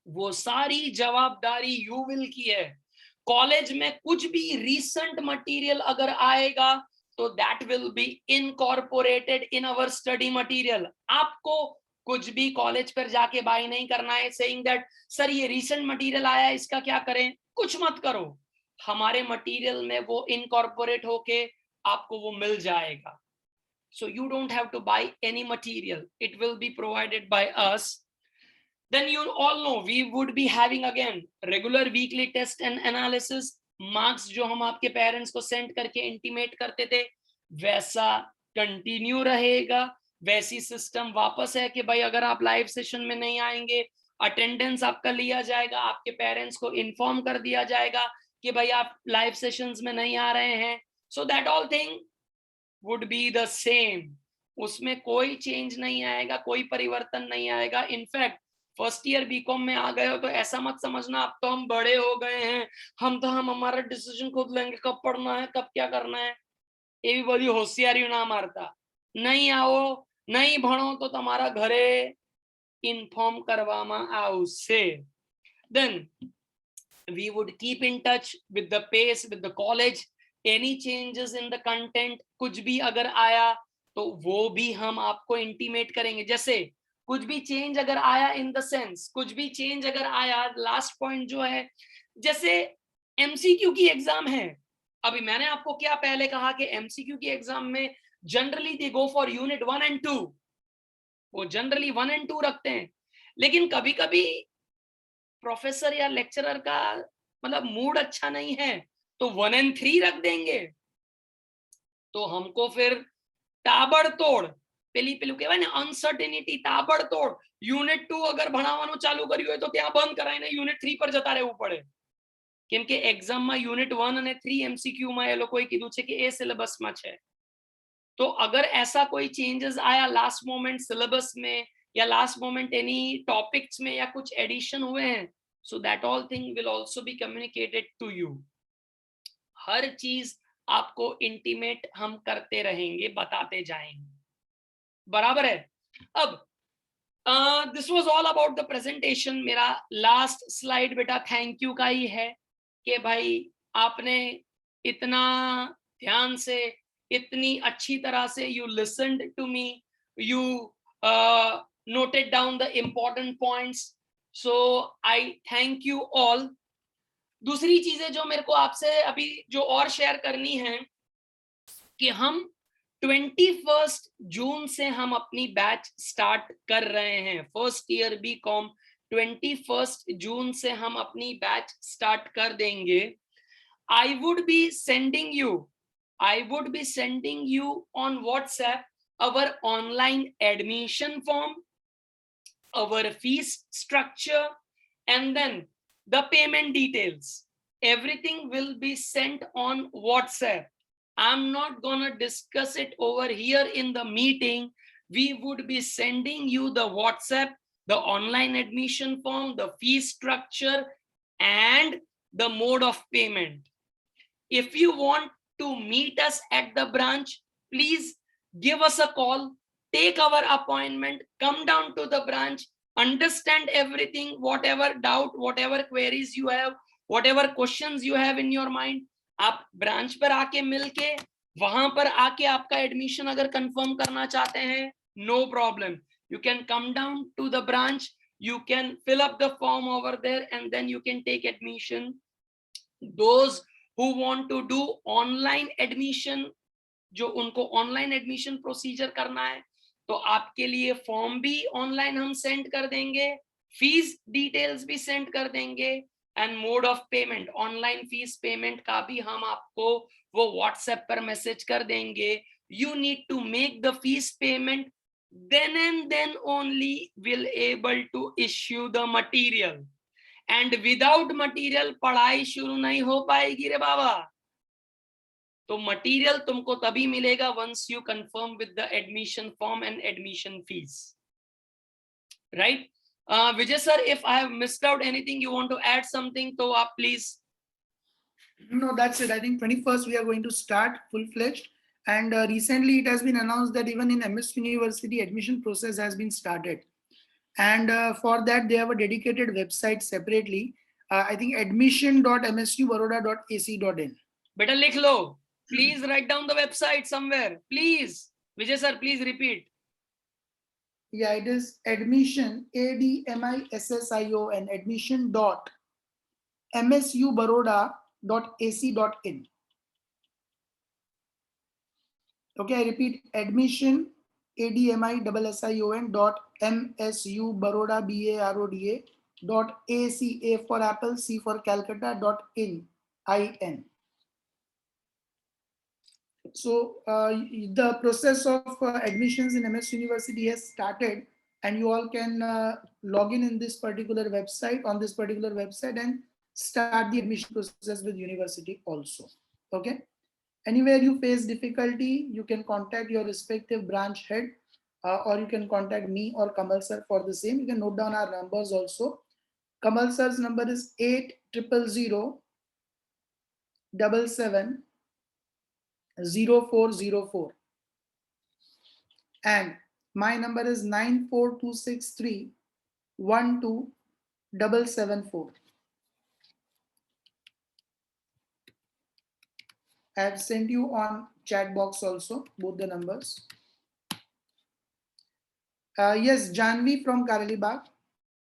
वो सारी जवाबदारी यूविल की है। कॉलेज में कुछ भी रीसेंट मटेरियल अगर आएगा तो that will be incorporated in our study material. आपको कुछ भी कॉलेज पर जाके बाय नहीं करना है सेइंग दैट सर ये रीसेंट मटेरियल आया है इसका क्या करें, कुछ मत करो, हमारे मटेरियल में वो इनकॉर्पोरेट होके आपको वो मिल जाएगा। So you don't have to buy any material, it will be provided by us. Then you all know we would be having again regular weekly test and analysis। Marks जो हम आपके पेरेंट्स को send करके intimate करते थे वैसा continue रहेगा। वैसी सिस्टम वापस है कि भाई अगर आप लाइव सेशन में नहीं आएंगे, अटेंडेंस आपका लिया जाएगा, आपके पेरेंट्स को इन्फॉर्म कर दिया जाएगा कि भाई आप लाइव सेशंस में नहीं आ रहे हैं। So that all thing would be the same, उसमें कोई चेंज नहीं आएगा, कोई परिवर्तन नहीं आएगा। इनफैक्ट फर्स्ट ईयर बीकॉम में आ गए हो तो ऐसा मत समझना अब तो हम बड़े हो गए हैं, हम हमारा डिसीजन खुद लेंगे कब पढ़ना है कब क्या करना है, ये भी बड़ी होशियारी ना मारता। नहीं आओ, नहीं भणो तो તમારા ઘરે ઇન્ફોર્મ કરવામાં આવશે। Then we would keep in touch with the pace, with the college, any changes in the content, कुछ भी अगर आया तो वो भी हम आपको इंटीमेट करेंगे। जैसे कुछ भी चेंज अगर आया इन द सेंस, कुछ भी चेंज अगर आया, लास्ट पॉइंट जो है, जैसे एमसीक्यू की एग्जाम है, अभी मैंने आपको क्या पहले कहा कि एमसीक्यू की एग्जाम में generally they go for unit 1 and 2, वो जनरली 1 and 2 रखते हैं, लेकिन कभी कभी प्रोफेसर या लेक्चरर का मतलब मूड अच्छा नहीं है तो 1 and 3 रख देंगे, तो हमको फिर ताबड़तोड़ પેલી પેલું કહેવાય ને અનસર્ટેનિટી, તાબડતોડ યુનિટ 2 અગર ભણાવવાનું ચાલુ કર્યું હોય તો ત્યાં બંધ કરાઈને યુનિટ 3 પર જતા રહેવું પડે, કેમ કે એક્ઝામમાં યુનિટ 1 અને 3 એમસીક્યુ માં એ લોકોએ કીધું છે કે એ સિલેબસમાં છે। तो अगर ऐसा कोई चेंजेस आया लास्ट मोमेंट सिलेबस में या लास्ट मोमेंट एनी टॉपिक्स में या कुछ एडिशन हुए हैं, so that all thing will also be communicated to you. हर चीज आपको इंटीमेट हम करते रहेंगे, बताते जाएंगे, बराबर है। अब this was all about the presentation. मेरा लास्ट स्लाइड बेटा थैंक यू का ही है कि भाई आपने इतना ध्यान से, इतनी अच्छी तरह से you listened to me, you noted down the important points, so I thank you all. दूसरी चीजें जो मेरे को आपसे अभी जो और शेयर करनी है कि हम 21 जून से हम अपनी बैच स्टार्ट कर रहे हैं, फर्स्ट ईयर बीकॉम 21 जून से हम अपनी बैच स्टार्ट कर देंगे। I would be sending you on WhatsApp our online admission form, our fees structure, and then the payment details. Everything will be sent on WhatsApp. I'm not gonna discuss it over here in the meeting. We would be sending you the WhatsApp, the online admission form, the fee structure, and the mode of payment. If you want to meet us at the branch, please give us a call, take our appointment, come down to the branch, understand everything, whatever doubt, whatever queries you have, whatever questions you have in your mind. आप branch पर आके मिलके वहां पर आके आपका admission अगर confirm करना चाहते हैं, no problem. You can come down to the branch, you can fill up the form over there, and then you can take admission. Those who want to do online admission, जो उनको online admission procedure करना है, तो आपके लिए form भी online हम send कर देंगे, फीस डिटेल्स भी सेंड कर देंगे, and mode of payment, online fees payment का भी हम आपको वो व्हाट्सएप पर मैसेज कर देंगे. You need to make the fees payment, then and then only will able to issue the material. And without material पढ़ाई शुरू नहीं हो पाएगी रे बाबा. तो मटीरियल तुमको तभी मिलेगा once you confirm with the admission form and admission fees. Right Vijay sir, if I have missed out anything, you want to add something, तो आप please. No, that's it. I think 21st we are going to start full-fledged, and recently it has been announced that even in MS University admission process has been started, and for that they have a dedicated website separately. I think admission.msubaroda.ac.in. बेटा लिख लो, please write down the website somewhere, please. Vijay sir, please repeat. Yeah, it is admission, ADMISSION, admission.msubaroda.ac.in. Okay, I repeat, admission, ADMISSION.msubaroda.AC, A for Apple, C for Calcutta.in. So the process of admissions in MS University has started, and you all can log in this particular website, on this particular website, and start the admission process with university also. Okay. Anywhere you face difficulty, you can contact your respective branch head, or you can contact me or Kamal sir for the same. You can note down our numbers also. Kamal sir's number is 8000770404, and my number is 94263127774. I have sent you on chat box also both the numbers. Yes, Janvi from Karalibag.